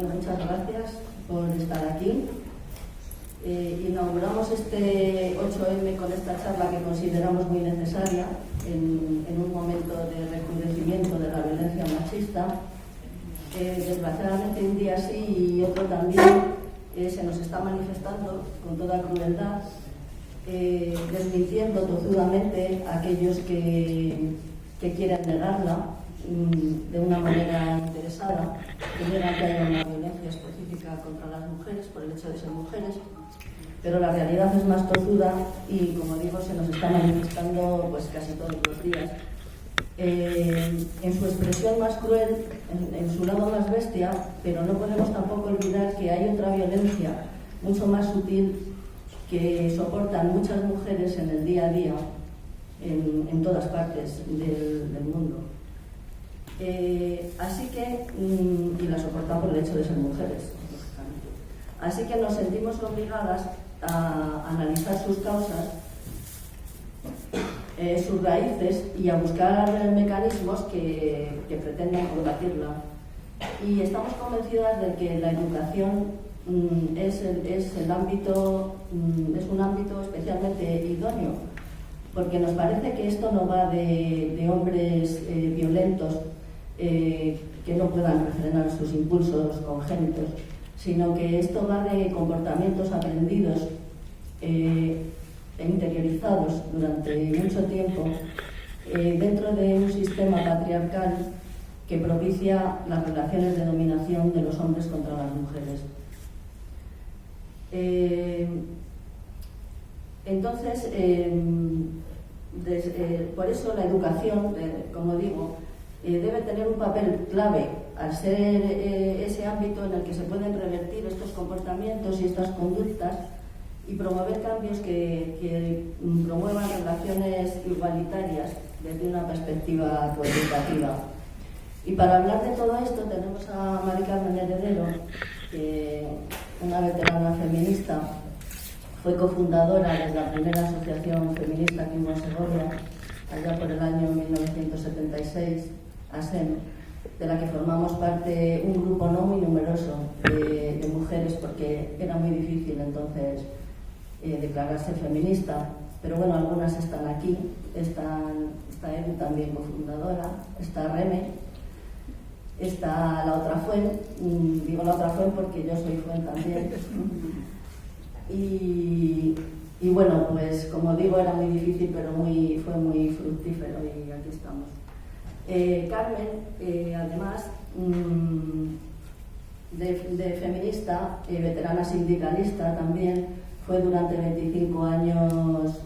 Muchas gracias por estar aquí. Inauguramos este 8M con esta charla que consideramos muy necesaria en un momento de recrudecimiento de la violencia machista. Desgraciadamente un día sí y otro también se nos está manifestando con toda crueldad, desmintiendo tozudamente a aquellos que quieren negarla de una manera interesada, que niegan que haya una violencia específica contra las mujeres por el hecho de ser mujeres, pero la realidad es más tozuda y, como digo, se nos está manifestando pues casi todos los días. En su expresión más cruel, en su lado más bestia, pero no podemos tampoco olvidar que hay otra violencia mucho más sutil que soportan muchas mujeres en el día a día, en todas partes del mundo. Así que, y la soportan por el hecho de ser mujeres, lógicamente. Así que nos sentimos obligadas a analizar sus causas, sus raíces y a buscar mecanismos que pretendan combatirla. Y estamos convencidas de que la educación es un ámbito especialmente idóneo, porque nos parece que esto no va de hombres violentos que no puedan refrenar sus impulsos congénitos, sino que esto va de comportamientos aprendidos e interiorizados durante mucho tiempo dentro de un sistema patriarcal que propicia las relaciones de dominación de los hombres contra las mujeres. Entonces, por eso la educación, como digo, debe tener un papel clave al ser ese ámbito en el que se pueden revertir estos comportamientos y estas conductas y promover cambios que promuevan relaciones igualitarias desde una perspectiva coeducativa. Y para hablar de todo esto tenemos a Mari Carmen Heredero, una veterana feminista, fue cofundadora de la primera asociación feminista aquí en Segovia, allá por el año 1976, ASEM, de la que formamos parte un grupo no muy numeroso de mujeres, porque era muy difícil entonces declararse feminista, pero bueno, algunas están aquí, está Edu también cofundadora, está Reme, está la otra Fuen, digo la otra Fuen porque yo soy Fuen también. Y bueno, pues como digo, era muy difícil, pero fue muy fructífero y aquí estamos. Carmen, además de feminista, veterana sindicalista también, fue durante 25 años,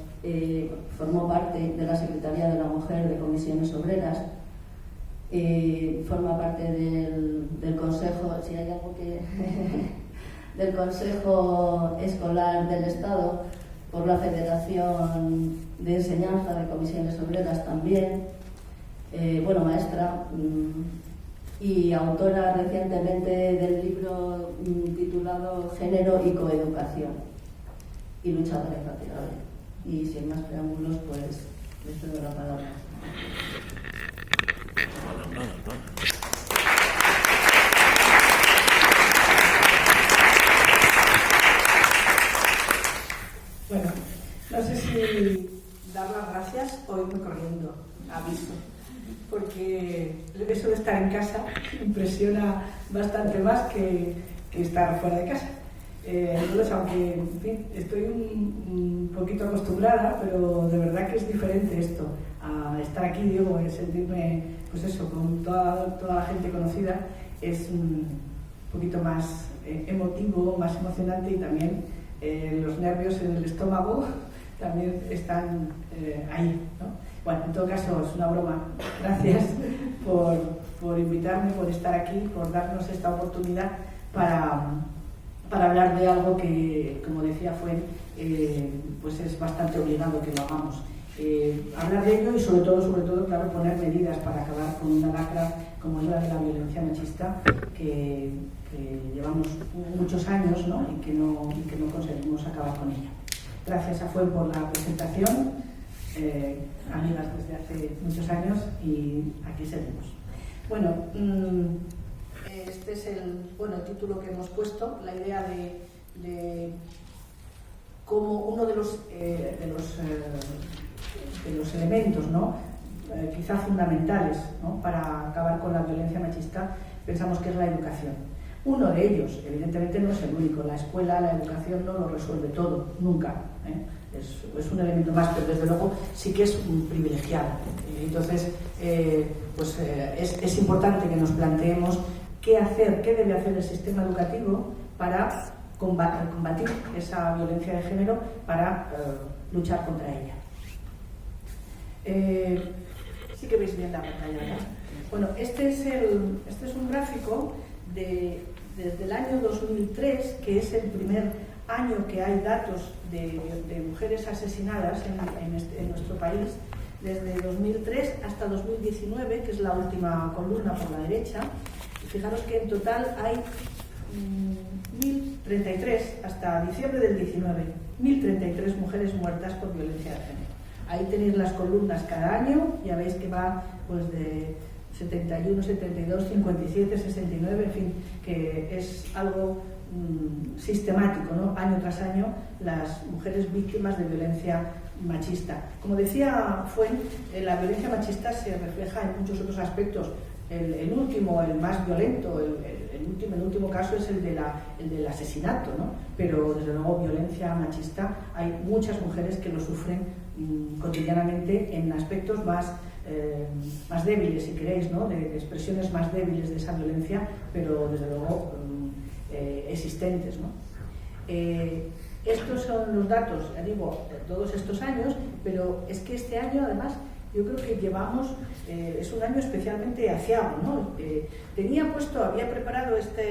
formó parte de la Secretaría de la Mujer de Comisiones Obreras, forma parte del Consejo, si hay algo que... del Consejo Escolar del Estado, por la Federación de Enseñanza de Comisiones Obreras también, maestra y autora recientemente del libro titulado Género y Coeducación, y luchadora infatigable. Y sin más preámbulos, pues les cedo la palabra. Bueno, no sé si dar las gracias o irme corriendo, aviso, porque eso de estar en casa impresiona bastante más que estar fuera de casa. Entonces, aunque en fin, estoy un poquito acostumbrada, pero de verdad que es diferente esto, a estar aquí, digo, sentirme, pues eso, con toda la gente conocida, es un poquito más emotivo, más emocionante y también los nervios en el estómago también están ahí, ¿no? Bueno, en todo caso es una broma. Gracias por invitarme, por estar aquí, por darnos esta oportunidad para hablar de algo que, como decía pues es bastante obligado que lo hagamos. Hablar de ello y sobre todo, claro, poner medidas para acabar con una lacra como es la de la violencia machista que llevamos muchos años, ¿no? y que no conseguimos acabar con ella. Gracias a Fuen por la presentación, amigas desde hace muchos años, y aquí seguimos. Bueno, este es el título que hemos puesto, la idea de cómo uno de los elementos, ¿no? Quizá fundamentales, ¿no? Para acabar con la violencia machista, pensamos que es la educación. Uno de ellos, evidentemente no es el único, la escuela, la educación no lo resuelve todo, nunca, ¿eh? Es un elemento más, pero desde luego sí que es un privilegiado. Entonces, es importante que nos planteemos qué hacer, qué debe hacer el sistema educativo para combatir esa violencia de género, para luchar contra ella. Sí que veis bien la pantalla, ¿verdad? Bueno, este es un gráfico desde el año 2003, que es el primer año que hay datos de mujeres asesinadas en nuestro país, desde 2003 hasta 2019, que es la última columna por la derecha. Y fijaros que en total hay 1.033, hasta diciembre del 19, 1.033 mujeres muertas por violencia de género. Ahí tenéis las columnas cada año, ya veis que va pues de 71, 72, 57, 69, en fin, que es algo sistemático, ¿no? Año tras año, las mujeres víctimas de violencia machista. Como decía Fuen, la violencia machista se refleja en muchos otros aspectos. El último, el más violento, el último caso es el del asesinato, ¿no? Pero desde luego violencia machista hay muchas mujeres que lo sufren cotidianamente en aspectos más débiles, si queréis, ¿no? De expresiones más débiles de esa violencia, pero desde luego existentes, ¿no? Estos son los datos, ya digo, de todos estos años, pero es que este año además yo creo que llevamos, es un año especialmente aciago, ¿no? Había preparado esta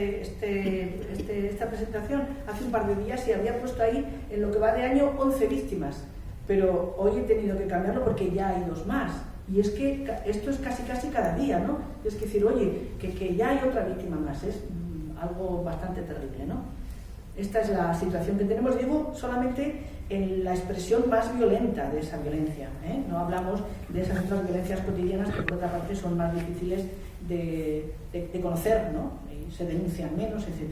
presentación hace un par de días y había puesto ahí, en lo que va de año, 11 víctimas, pero hoy he tenido que cambiarlo porque ya hay 2 más. Y es que esto es casi cada día, ¿no? Es decir, oye, que ya hay otra víctima más, es algo bastante terrible, ¿no? Esta es la situación que tenemos, digo, solamente en la expresión más violenta de esa violencia, ¿eh? No hablamos de esas otras violencias cotidianas que por otra parte son más difíciles de conocer, ¿no? Y se denuncian menos, etc.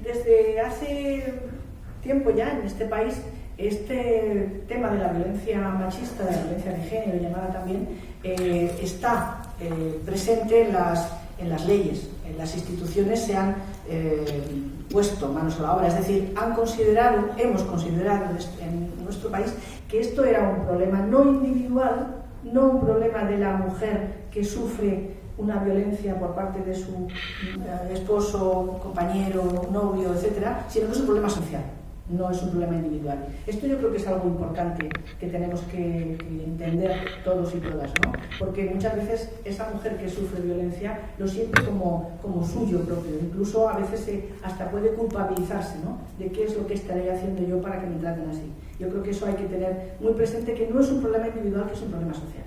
Desde hace tiempo ya en este país este tema de la violencia machista, de la violencia de género llamada también, está presente en las leyes. En las instituciones se han puesto manos a la obra, es decir, hemos considerado en nuestro país que esto era un problema no individual, no un problema de la mujer que sufre una violencia por parte de su esposo, compañero, novio, etcétera, sino que es un problema social. No es un problema individual. Esto yo creo que es algo importante que tenemos que entender todos y todas, ¿no? Porque muchas veces esa mujer que sufre violencia lo siente como suyo propio. Incluso a veces hasta puede culpabilizarse, ¿no? De qué es lo que estaré haciendo yo para que me traten así. Yo creo que eso hay que tener muy presente, que no es un problema individual, que es un problema social.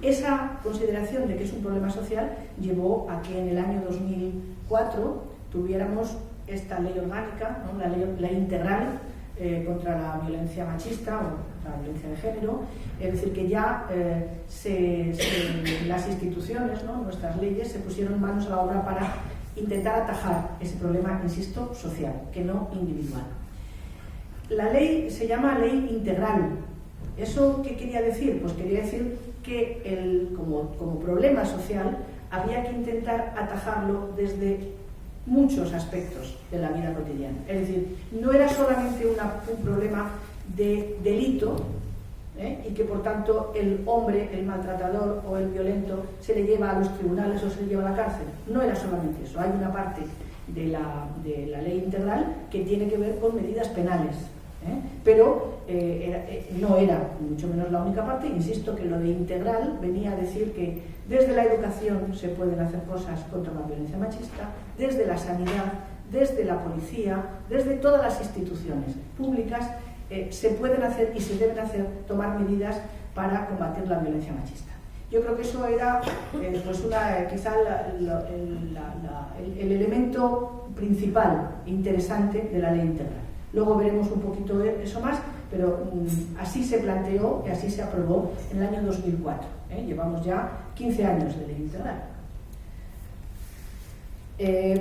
Esa consideración de que es un problema social llevó a que en el año 2004 tuviéramos esta ley orgánica, ¿no? La ley integral contra la violencia machista o la violencia de género, es decir, que ya las instituciones, ¿no? Nuestras leyes se pusieron manos a la obra para intentar atajar ese problema, insisto, social, que no individual. La ley se llama ley integral. ¿Eso qué quería decir? Pues quería decir que como problema social había que intentar atajarlo desde muchos aspectos de la vida cotidiana. Es decir, no era solamente un problema de delito, y que por tanto el hombre, el maltratador o el violento se le lleva a los tribunales o se le lleva a la cárcel. No era solamente eso. Hay una parte de la ley integral que tiene que ver con medidas penales, pero no era mucho menos la única parte. Insisto que lo de integral venía a decir que desde la educación se pueden hacer cosas contra la violencia machista, desde la sanidad, desde la policía, desde todas las instituciones públicas se pueden hacer y se deben hacer, tomar medidas para combatir la violencia machista. Yo creo que eso era quizá el elemento principal, interesante de la ley integral. Luego veremos un poquito eso más, pero así se planteó y así se aprobó en el año 2004. Llevamos ya 15 años de ley integral.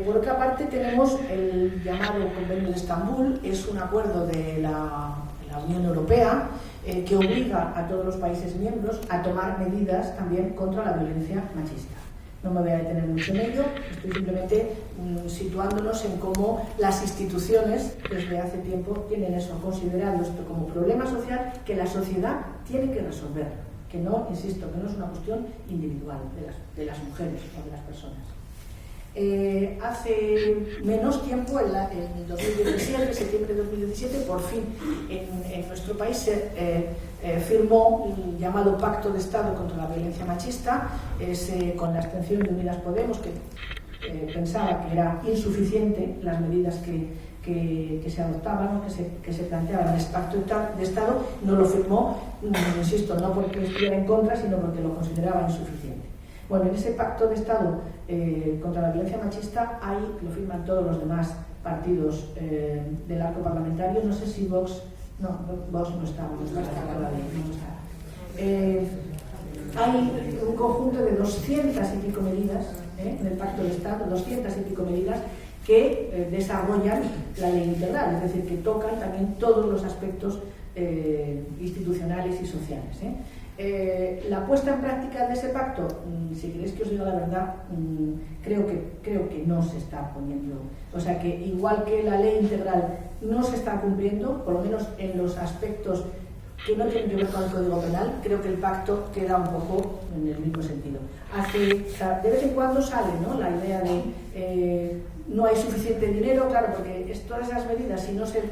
Por otra parte, tenemos el llamado Convenio de Estambul. Es un acuerdo de la Unión Europea que obliga a todos los países miembros a tomar medidas también contra la violencia machista. No me voy a detener mucho en ello, estoy simplemente situándonos en cómo las instituciones desde hace tiempo tienen eso, considerando esto como problema social que la sociedad tiene que resolver, que no, insisto, que no es una cuestión individual de las mujeres o de las personas. Hace menos tiempo, en 2017, septiembre de 2017, por fin en nuestro país se firmó el llamado Pacto de Estado contra la Violencia Machista, con la abstención de Unidas Podemos, que pensaba que era insuficiente las medidas que se adoptaban, que se planteaban en ese Pacto de Estado. No lo firmó, insisto, no porque estuviera en contra, sino porque lo consideraba insuficiente. Bueno, en ese Pacto de Estado contra la violencia machista lo firman todos los demás partidos del arco parlamentario. No sé si Vox no está todavía. Hay un conjunto de 200 y pico medidas en el Pacto de Estado, 200 y pico medidas que desarrollan la ley integral, es decir, que tocan también todos los aspectos institucionales y sociales. La puesta en práctica de ese pacto, si queréis que os diga la verdad, creo que no se está poniendo. O sea que igual que la ley integral no se está cumpliendo, por lo menos en los aspectos que no tienen que ver con el Código Penal, creo que el pacto queda un poco en el mismo sentido. De vez en cuando sale, ¿no?, la idea de no hay suficiente dinero, claro, porque todas esas medidas, si no se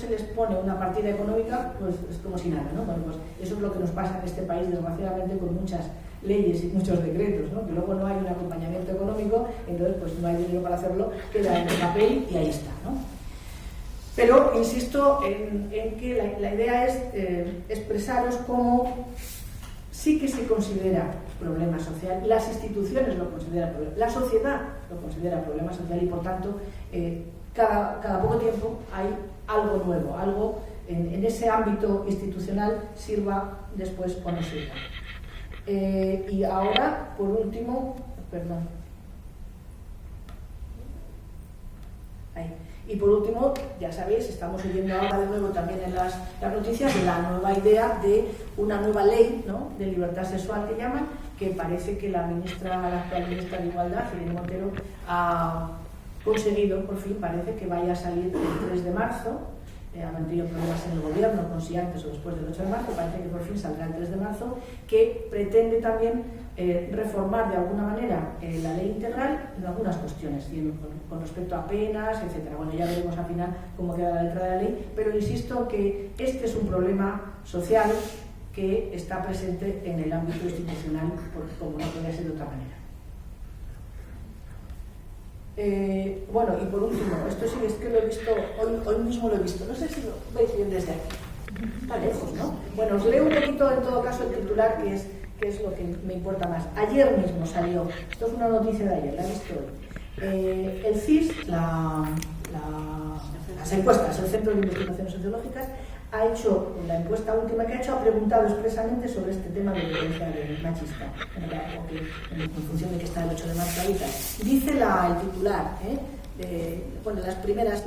les pone una partida económica, pues es como si nada, ¿no? Bueno, pues eso es lo que nos pasa en este país, desgraciadamente, con muchas leyes y muchos decretos, ¿no? Que luego no hay un acompañamiento económico, entonces pues no hay dinero para hacerlo, queda en el papel y ahí está, ¿no? Pero insisto en que la idea es expresaros cómo sí que se considera problema social, las instituciones lo consideran problema, la sociedad lo considera problema social y por tanto cada poco tiempo hay algo nuevo, algo en ese ámbito institucional, sirva después o no sirva. Y ahora, por último, Y por último, ya sabéis, estamos oyendo ahora de nuevo también en las noticias de la nueva idea de una nueva ley, ¿no?, de libertad sexual que llaman, que parece que la actual ministra de Igualdad, Irene Montero, ha conseguido, por fin, parece que vaya a salir el 3 de marzo. Han tenido problemas en el gobierno, con si antes o después del 8 de marzo, parece que por fin saldrá el 3 de marzo, que pretende también reformar de alguna manera la ley integral en algunas cuestiones, con respecto a penas, etc. Bueno, ya veremos al final cómo queda la letra de la ley, pero insisto que este es un problema social que está presente en el ámbito institucional, como no podría ser de otra manera. Bueno, y por último, esto sí es que lo he visto, hoy mismo lo he visto, no sé si lo veis bien desde aquí, está lejos, ¿no? Bueno, os leo un poquito en todo caso el titular, que es lo que me importa más. Ayer mismo salió, esto es una noticia de ayer, la he visto hoy. El CIS, las encuestas, el Centro de Investigaciones Sociológicas, ha hecho, la encuesta última que ha hecho, ha preguntado expresamente sobre este tema de violencia machista, en función de que está el 8 de marzo ahí. Dice el titular, bueno, las primeras,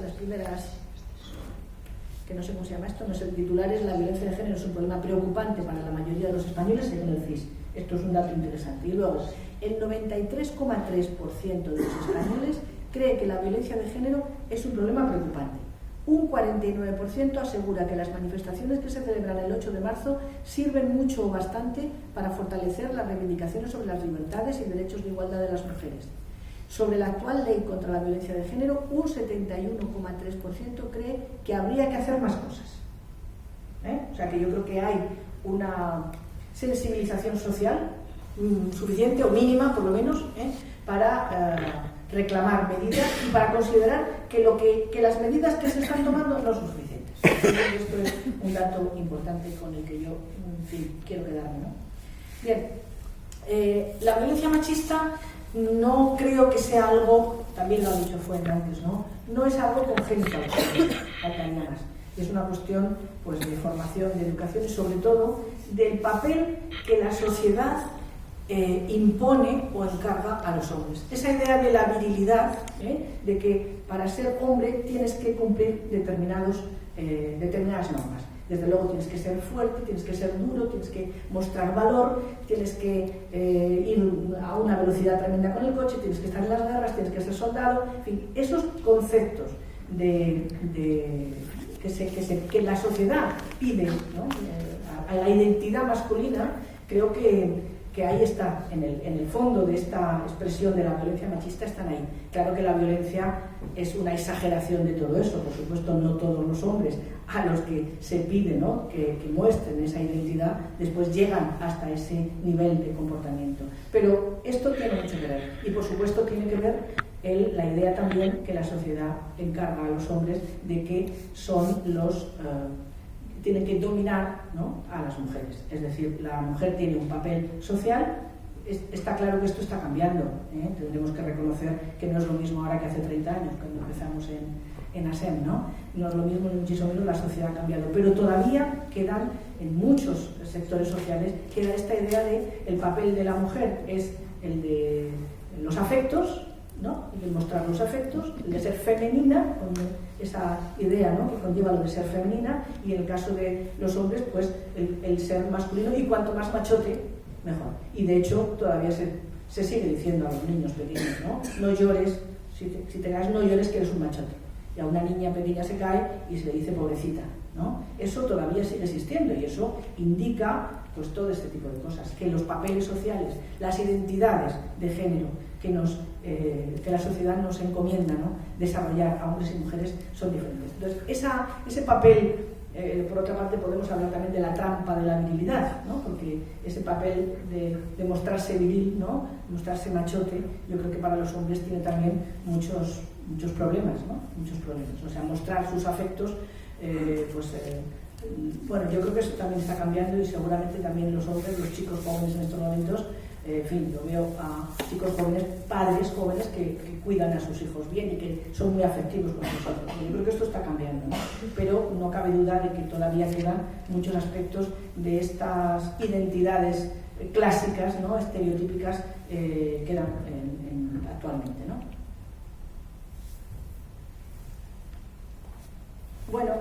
que no sé cómo se llama esto, no sé, el titular es: la violencia de género es un problema preocupante para la mayoría de los españoles, según el CIS. Esto es un dato interesante. Y luego, el 93,3% de los españoles cree que la violencia de género es un problema preocupante. Un 49% asegura que las manifestaciones que se celebran el 8 de marzo sirven mucho o bastante para fortalecer las reivindicaciones sobre las libertades y derechos de igualdad de las mujeres. Sobre la actual ley contra la violencia de género, un 71,3% cree que habría que hacer más cosas. O sea que yo creo que hay una sensibilización social suficiente o mínima, por lo menos, para reclamar medidas y para considerar que las medidas que se están tomando no son suficientes. Esto es un dato importante con el que yo, en fin, quiero quedarme, ¿no? Bien, la violencia machista no creo que sea algo también lo ha dicho Fuente antes, ¿no? No es algo congénito al que añadas. Es una cuestión pues, de formación, de educación y sobre todo del papel que la sociedad impone o encarga a los hombres. Esa idea de la virilidad, de que para ser hombre tienes que cumplir determinadas normas. Desde luego tienes que ser fuerte, tienes que ser duro, tienes que mostrar valor, tienes que ir a una velocidad tremenda con el coche, tienes que estar en las guerras, tienes que ser soldado, en fin, esos conceptos que la sociedad pide, ¿no? A la identidad masculina, creo que ahí está, en el fondo de esta expresión de la violencia machista están ahí. Claro que la violencia es una exageración de todo eso, por supuesto no todos los hombres a los que se pide, ¿no? que muestren esa identidad, después llegan hasta ese nivel de comportamiento. Pero esto tiene mucho que ver, y por supuesto tiene que ver la idea también que la sociedad encarga a los hombres de que son tienen que dominar, ¿no? A las mujeres. Es decir, la mujer tiene un papel social. Está claro que esto está cambiando, Tendremos que reconocer que no es lo mismo ahora que hace 30 años, cuando empezamos en ASEM, ¿no? No es lo mismo, ni muchísimo menos, la sociedad ha cambiado. Pero todavía quedan, en muchos sectores sociales, queda esta idea de el papel de la mujer es el de los afectos, ¿no? El de mostrar los afectos, el de ser femenina, con esa idea, ¿no? Que conlleva lo de ser femenina, y en el caso de los hombres, pues el ser masculino, y cuanto más machote, mejor. Y de hecho, todavía se sigue diciendo a los niños pequeños, ¿no? No llores, si te caes no llores que eres un machote. Y a una niña pequeña se cae y se le dice pobrecita, ¿no? Eso todavía sigue existiendo, y eso indica pues todo este tipo de cosas, que los papeles sociales, las identidades de género que la sociedad nos encomienda, ¿no? Desarrollar a hombres y mujeres son diferentes. Entonces, ese papel, por otra parte, podemos hablar también de la trampa de la virilidad, ¿no? Porque ese papel de mostrarse viril, ¿no? Mostrarse machote, yo creo que para los hombres tiene también muchos problemas, ¿no? Muchos problemas. O sea, mostrar sus afectos, bueno, yo creo que eso también está cambiando, y seguramente también los hombres, los chicos jóvenes en estos momentos, en fin, yo veo a chicos jóvenes, padres jóvenes que cuidan a sus hijos bien y que son muy afectivos con sus hijos. Yo creo que esto está cambiando, ¿no? Pero no cabe duda de que todavía quedan muchos aspectos de estas identidades clásicas, ¿no? Estereotípicas, quedan actualmente, ¿no? Bueno,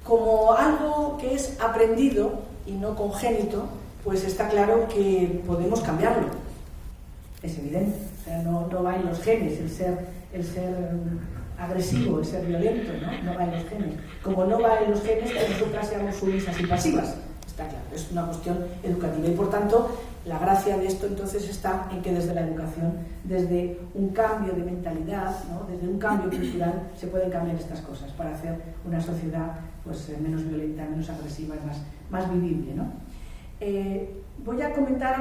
como algo que es aprendido y no congénito, pues está claro que podemos cambiarlo. Es evidente. O sea, no va en los genes el ser agresivo, el ser violento, ¿no? No va en los genes. Como no va en los genes que nosotras seamos sumisas y pasivas. Está claro, es una cuestión educativa. Y por tanto, la gracia de esto entonces está en que desde la educación, desde un cambio de mentalidad, ¿no? Desde un cambio cultural, se pueden cambiar estas cosas para hacer una sociedad pues, menos violenta, menos agresiva, más vivible, ¿no? Voy a comentar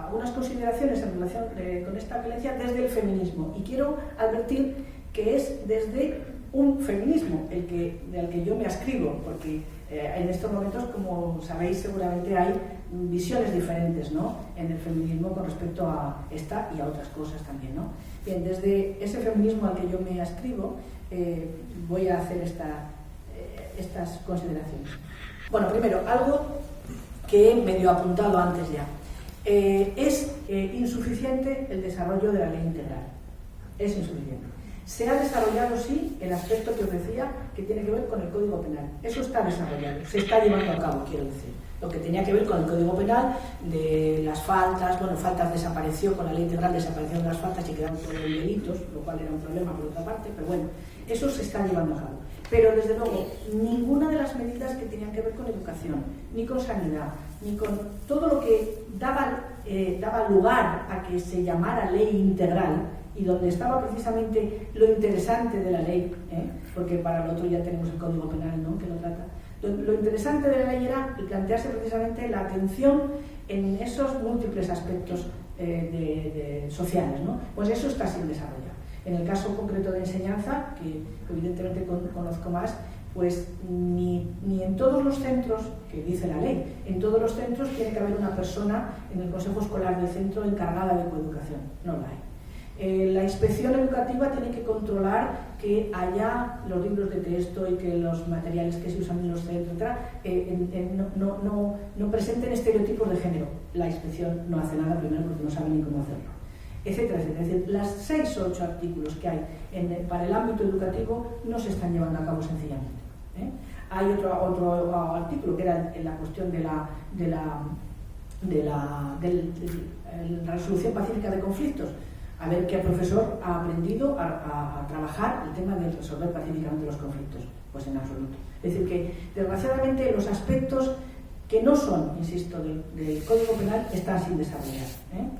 algunas consideraciones en relación con esta violencia desde el feminismo, y quiero advertir que es desde un feminismo del que yo me adscribo, porque en estos momentos, como sabéis, seguramente hay visiones diferentes, ¿no? En el feminismo con respecto a esta y a otras cosas también, ¿no? Bien, desde ese feminismo al que yo me adscribo, voy a hacer estas consideraciones. Bueno, primero, algo que he medio apuntado antes ya. Es insuficiente el desarrollo de la ley integral. Es insuficiente. Se ha desarrollado, sí, el aspecto que os decía, que tiene que ver con el Código Penal. Eso está desarrollado, se está llevando a cabo, quiero decir. Lo que tenía que ver con el Código Penal, de las faltas, bueno, faltas desapareció, con la ley integral desaparecieron las faltas y quedaron todos los delitos, lo cual era un problema por otra parte, pero bueno, eso se está llevando a cabo. Pero desde luego, ninguna de las medidas que tenían que ver con educación, ni con sanidad, ni con todo lo que daba lugar a que se llamara ley integral, y donde estaba precisamente lo interesante de la ley, porque para lo otro ya tenemos el Código Penal, ¿no? Que lo trata. Lo interesante de la ley era plantearse precisamente la atención en esos múltiples aspectos sociales, ¿no? Pues eso está sin desarrollar. En el caso concreto de enseñanza, que evidentemente conozco más, pues ni en todos los centros, que dice la ley, en todos los centros tiene que haber una persona en el consejo escolar del centro encargada de coeducación. No la hay. La inspección educativa tiene que controlar que haya los libros de texto y que los materiales que se usan en los centros, no presenten estereotipos de género. La inspección no hace nada, primero porque no sabe ni cómo hacerlo, etcétera, etcétera. Es decir, las 6 o 8 artículos que hay para el ámbito educativo no se están llevando a cabo sencillamente. Hay otro artículo que era en la cuestión de la resolución pacífica de conflictos. A ver qué profesor ha aprendido a trabajar el tema de resolver pacíficamente los conflictos. Pues en absoluto. Es decir, que desgraciadamente los aspectos que no son, insisto, del Código Penal están sin desarrollar. En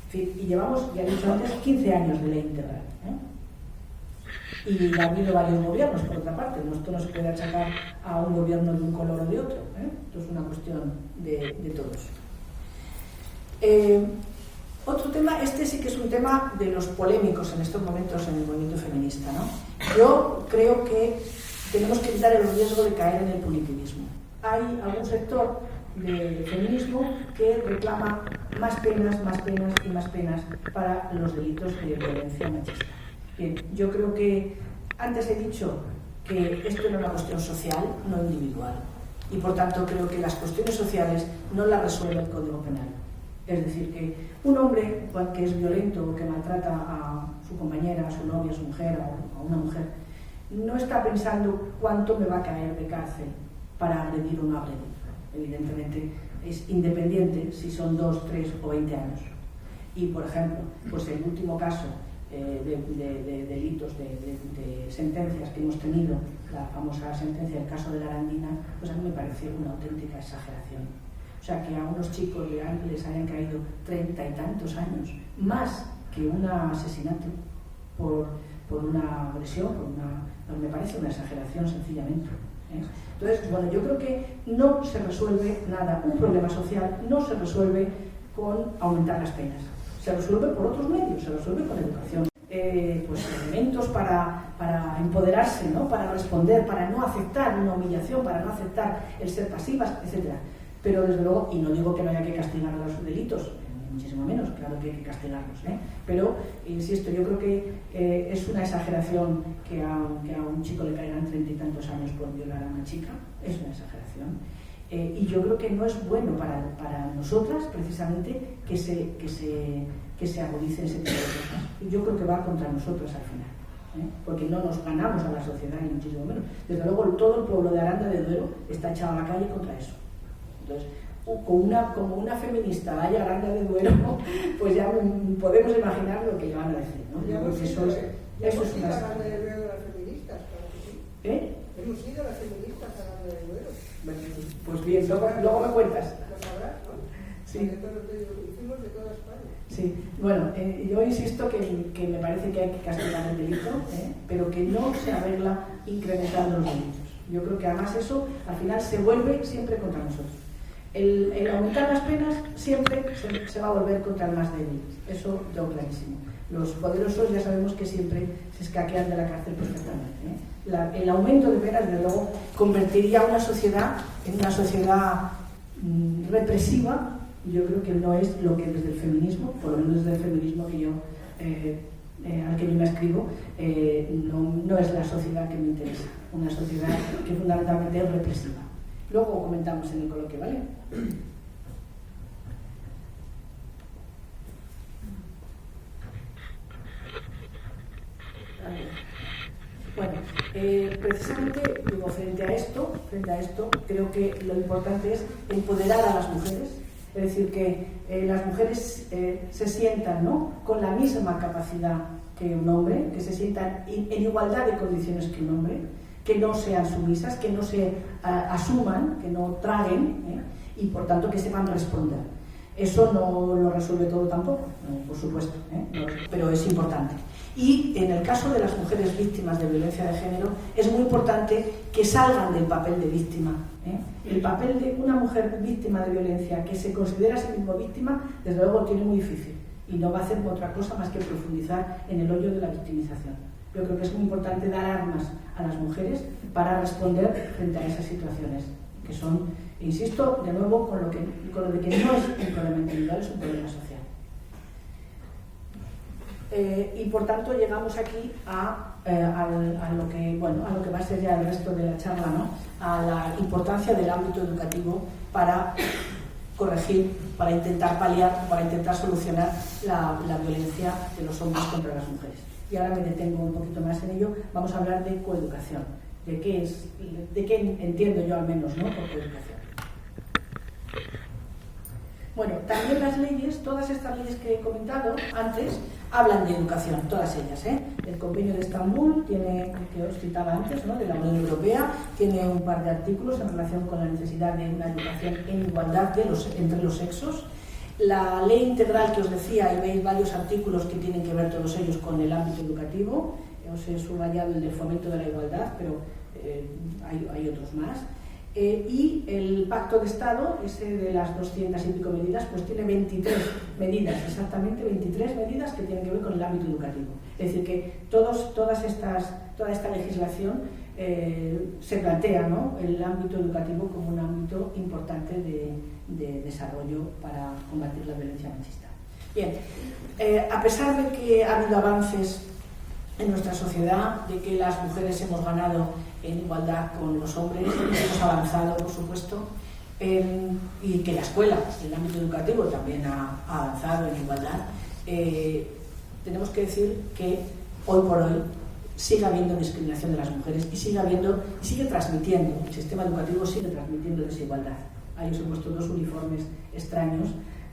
fin, y llevamos, ya he dicho antes, 15 años de ley integral. Y ha habido varios gobiernos, por otra parte. Esto no se puede achacar a un gobierno de un color o de otro. Esto es una cuestión de todos. Otro tema, este sí que es un tema de los polémicos en estos momentos en el movimiento feminista, ¿no? Yo creo que tenemos que evitar el riesgo de caer en el punitivismo. Hay algún sector del feminismo que reclama más penas y más penas para los delitos de violencia machista. Bien, yo creo que antes he dicho que esto era una cuestión social, no individual, y por tanto creo que las cuestiones sociales no las resuelve el Código Penal. Es decir, que un hombre que es violento o que maltrata a su compañera, a su novia, a su mujer o a una mujer, no está pensando cuánto me va a caer de cárcel para agredir o no agredir. Evidentemente es independiente si son 2, 3 o 20 años. Y, por ejemplo, pues el último caso de delitos, de sentencias que hemos tenido, la famosa sentencia del caso de la Arandina, pues a mí me pareció una auténtica exageración. O sea, que a unos chicos les hayan caído 30 y tantos años, más que un asesinato por una agresión, me parece una exageración sencillamente. Entonces, bueno, yo creo que no se resuelve nada, un problema social no se resuelve con aumentar las penas, se resuelve por otros medios, se resuelve con educación. Pues elementos para empoderarse, ¿no? Para responder, para no aceptar una humillación, para no aceptar el ser pasivas, etc. Pero desde luego, y no digo que no haya que castigar a los delitos, muchísimo menos, claro que hay que castigarlos, pero insisto, yo creo que es una exageración que a un chico le caigan 30 y tantos años por violar a una chica, es una exageración. Y yo creo que no es bueno para nosotras, precisamente, que se agudice ese tipo de cosas. Y yo creo que va contra nosotros al final, porque no nos ganamos a la sociedad, ni muchísimo menos. Desde luego, todo el pueblo de Aranda de Duero está echado a la calle contra eso. Entonces, como una feminista vaya a Aranda de Duero, pues ya podemos imaginar lo que le van a decir, ¿no? Ya hemos eso es una... Aranda de Duero de las feministas, claro que sí. Hemos ido las feministas a Aranda de Duero. Bueno, pues bien, luego me cuentas. Lo sabrás, ¿no? Sí. Hicimos de toda España. Sí, bueno, yo insisto que me parece que hay que castigar el delito, pero que no se arregla incrementando los delitos. Yo creo que además eso al final se vuelve siempre contra nosotros. El aumentar las penas siempre se va a volver contra el más débil, eso tengo clarísimo. Los poderosos ya sabemos que siempre se escaquean de la cárcel perfectamente. El aumento de penas, desde luego, convertiría a una sociedad en una sociedad represiva, y yo creo que no es lo que desde el feminismo, por lo menos desde el feminismo que yo, al que yo me adscribo, no es la sociedad que me interesa, una sociedad que fundamentalmente es represiva. Luego comentamos en el coloquio, ¿vale? Bueno, precisamente digo, frente a esto, creo que lo importante es empoderar a las mujeres, es decir, que las mujeres se sientan, ¿no?, con la misma capacidad que un hombre, que se sientan en igualdad de condiciones que un hombre, que no sean sumisas, que no se asuman, que no traguen, y por tanto que sepan responder. Eso no lo resuelve todo tampoco, por supuesto, pero es importante. Y en el caso de las mujeres víctimas de violencia de género, es muy importante que salgan del papel de víctima. El papel de una mujer víctima de violencia que se considera a sí misma víctima, desde luego lo tiene muy difícil y no va a hacer otra cosa más que profundizar en el hoyo de la victimización. Yo creo que es muy importante dar armas a las mujeres para responder frente a esas situaciones, que son, insisto, de nuevo, con lo de que no es un problema individual, es un problema social. y por tanto llegamos aquí a lo que va a ser ya el resto de la charla, ¿no? A la importancia del ámbito educativo para corregir, para intentar paliar, para intentar solucionar la violencia de los hombres contra las mujeres. Y ahora me detengo un poquito más en ello. Vamos a hablar de coeducación, de qué entiendo yo al menos, ¿no?, por coeducación. Bueno, también las leyes, todas estas leyes que he comentado antes, hablan de educación, todas ellas, ¿eh? El Convenio de Estambul, que os citaba antes, ¿no?, de la Unión Europea, tiene un par de artículos en relación con la necesidad de una educación en igualdad entre los sexos. La ley integral que os decía, y veis varios artículos que tienen que ver todos ellos con el ámbito educativo. Os he subrayado el del fomento de la igualdad, pero hay otros más. Y el Pacto de Estado, ese de las 200 y pico medidas, pues tiene 23 medidas, exactamente 23 medidas que tienen que ver con el ámbito educativo. Es decir, que toda esta legislación se plantea, ¿no?, el ámbito educativo como un ámbito importante de desarrollo para combatir la violencia machista. Bien, a pesar de que ha habido avances en nuestra sociedad, de que las mujeres hemos ganado en igualdad con los hombres, hemos avanzado, por supuesto, y que la escuela, el ámbito educativo también ha avanzado en igualdad, tenemos que decir que hoy por hoy sigue habiendo discriminación de las mujeres y sigue transmitiendo, el sistema educativo sigue transmitiendo desigualdad. Ahí os he puesto dos uniformes extraños,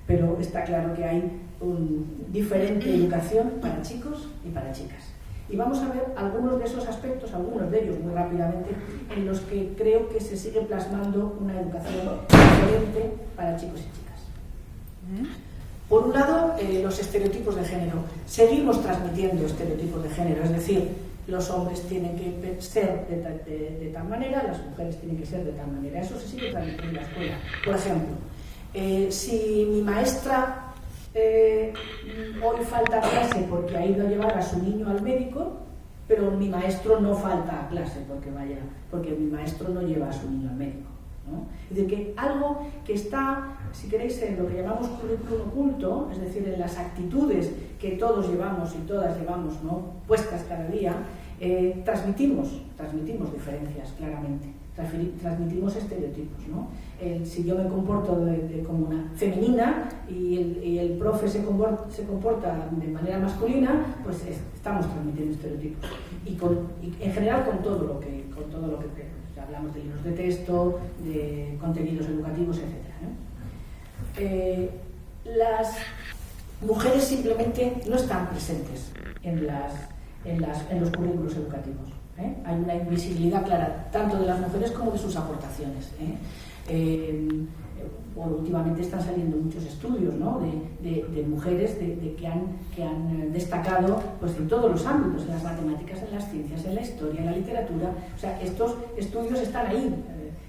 pero está claro que hay diferente educación para chicos y para chicas. Y vamos a ver algunos de esos aspectos, algunos de ellos muy rápidamente, en los que creo que se sigue plasmando una educación diferente para chicos y chicas. Por un lado, los estereotipos de género. Seguimos transmitiendo estereotipos de género, es decir, los hombres tienen que ser de tal manera, las mujeres tienen que ser de tal manera. Eso se sigue transmitiendo en la escuela. Por ejemplo, si mi maestra hoy falta a clase porque ha ido a llevar a su niño al médico, pero mi maestro no falta a clase porque mi maestro no lleva a su niño al médico, ¿no? Es decir, que algo que está, si queréis, en lo que llamamos currículum oculto, es decir, en las actitudes que todos llevamos y todas llevamos, ¿no?, puestas cada día, transmitimos diferencias, claramente. Transmitimos estereotipos, ¿no? Si yo me comporto como una femenina y el profe se comporta de manera masculina, pues estamos transmitiendo estereotipos. Y en general con todo lo que hablamos de libros de texto, de contenidos educativos, etc., ¿no? Las mujeres simplemente no están presentes en los currículos educativos. Hay una invisibilidad clara tanto de las mujeres como de sus aportaciones. Últimamente están saliendo muchos estudios, ¿no?, de mujeres que han destacado, pues, en todos los ámbitos, en las matemáticas, en las ciencias, en la historia, en la literatura. O sea, estos estudios están ahí,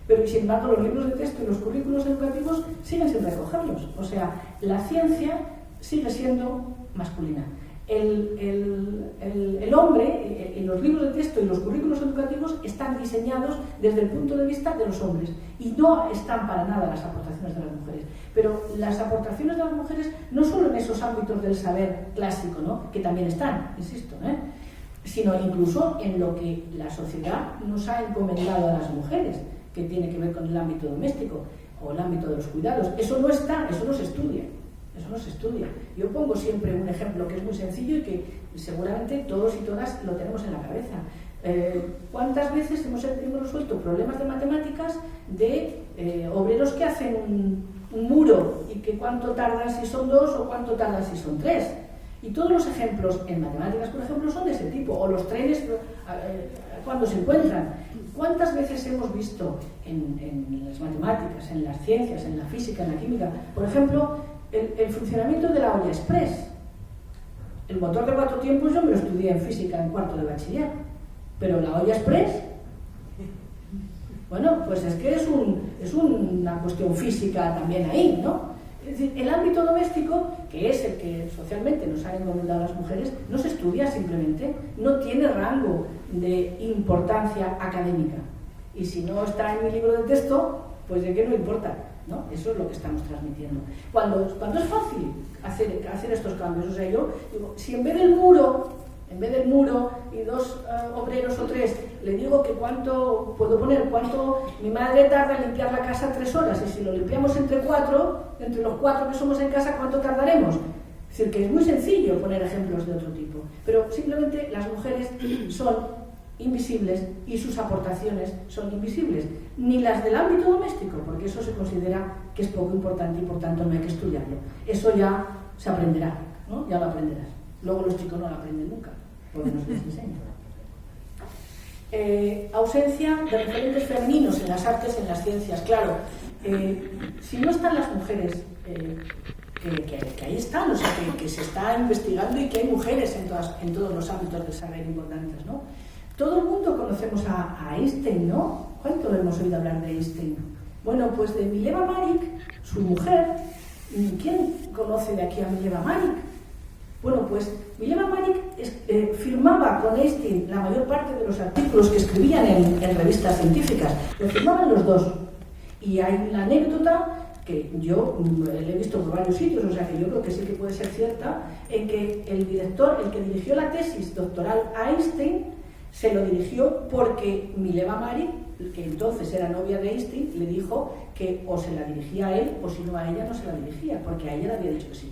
pero sin embargo los libros de texto y los currículos educativos siguen sin recogerlos. O sea, la ciencia sigue siendo masculina. El hombre, en los libros de texto y los currículos educativos, están diseñados desde el punto de vista de los hombres y no están para nada las aportaciones de las mujeres. Pero las aportaciones de las mujeres no solo en esos ámbitos del saber clásico, ¿no?, que también están, insisto, sino incluso en lo que la sociedad nos ha encomendado a las mujeres, que tiene que ver con el ámbito doméstico o el ámbito de los cuidados. Eso no está, eso no se estudia. Eso no se estudia. Yo pongo siempre un ejemplo que es muy sencillo y que seguramente todos y todas lo tenemos en la cabeza. ¿Cuántas veces hemos resuelto problemas de matemáticas de obreros que hacen un muro y que cuánto tardan si son 2 o cuánto tardan si son 3? Y todos los ejemplos en matemáticas, por ejemplo, son de ese tipo. O los trenes cuando se encuentran. ¿Cuántas veces hemos visto en las matemáticas, en las ciencias, en la física, en la química, por ejemplo, el funcionamiento de la olla express? El motor de 4 tiempos yo me lo estudié en física en cuarto de bachiller, pero la olla express, bueno, pues es que es una cuestión física también ahí, ¿no? Es decir, el ámbito doméstico, que es el que socialmente nos han encomendado las mujeres, no se estudia simplemente, no tiene rango de importancia académica. Y si no está en mi libro de texto, pues de qué no importa. ¿no? Eso es lo que estamos transmitiendo. Cuando es fácil hacer estos cambios, o sea, yo digo, si en vez del muro y 2 obreros o 3, le digo que cuánto mi madre tarda en limpiar la casa 3 horas, y si lo limpiamos entre los 4 que somos en casa, ¿cuánto tardaremos? Es decir, que es muy sencillo poner ejemplos de otro tipo, pero simplemente las mujeres son invisibles y sus aportaciones son invisibles, ni las del ámbito doméstico, porque eso se considera que es poco importante y por tanto no hay que estudiarlo. Eso ya se aprenderá, ¿no? Ya lo aprenderás. Luego los chicos no lo aprenden nunca, porque no se les enseña. Ausencia de referentes femeninos en las artes, en las ciencias. Claro, si no están las mujeres, que ahí están, o sea, que se está investigando y que hay mujeres en todos los ámbitos del saber importantes, ¿no? Todo el mundo conocemos a Einstein, ¿no? ¿Cuánto hemos oído hablar de Einstein? Bueno, pues de Mileva Maric, su mujer. ¿Quién conoce de aquí a Mileva Maric? Bueno, pues Mileva Maric firmaba con Einstein la mayor parte de los artículos que escribían en revistas científicas. Lo firmaban los dos. Y hay una anécdota que yo la he visto por varios sitios, o sea que yo creo que sí que puede ser cierta, en que el director, el que dirigió la tesis doctoral a Einstein, se lo dirigió porque Mileva Maric, que entonces era novia de Einstein, le dijo que o se la dirigía a él o si no a ella no se la dirigía, porque a ella le había dicho que sí.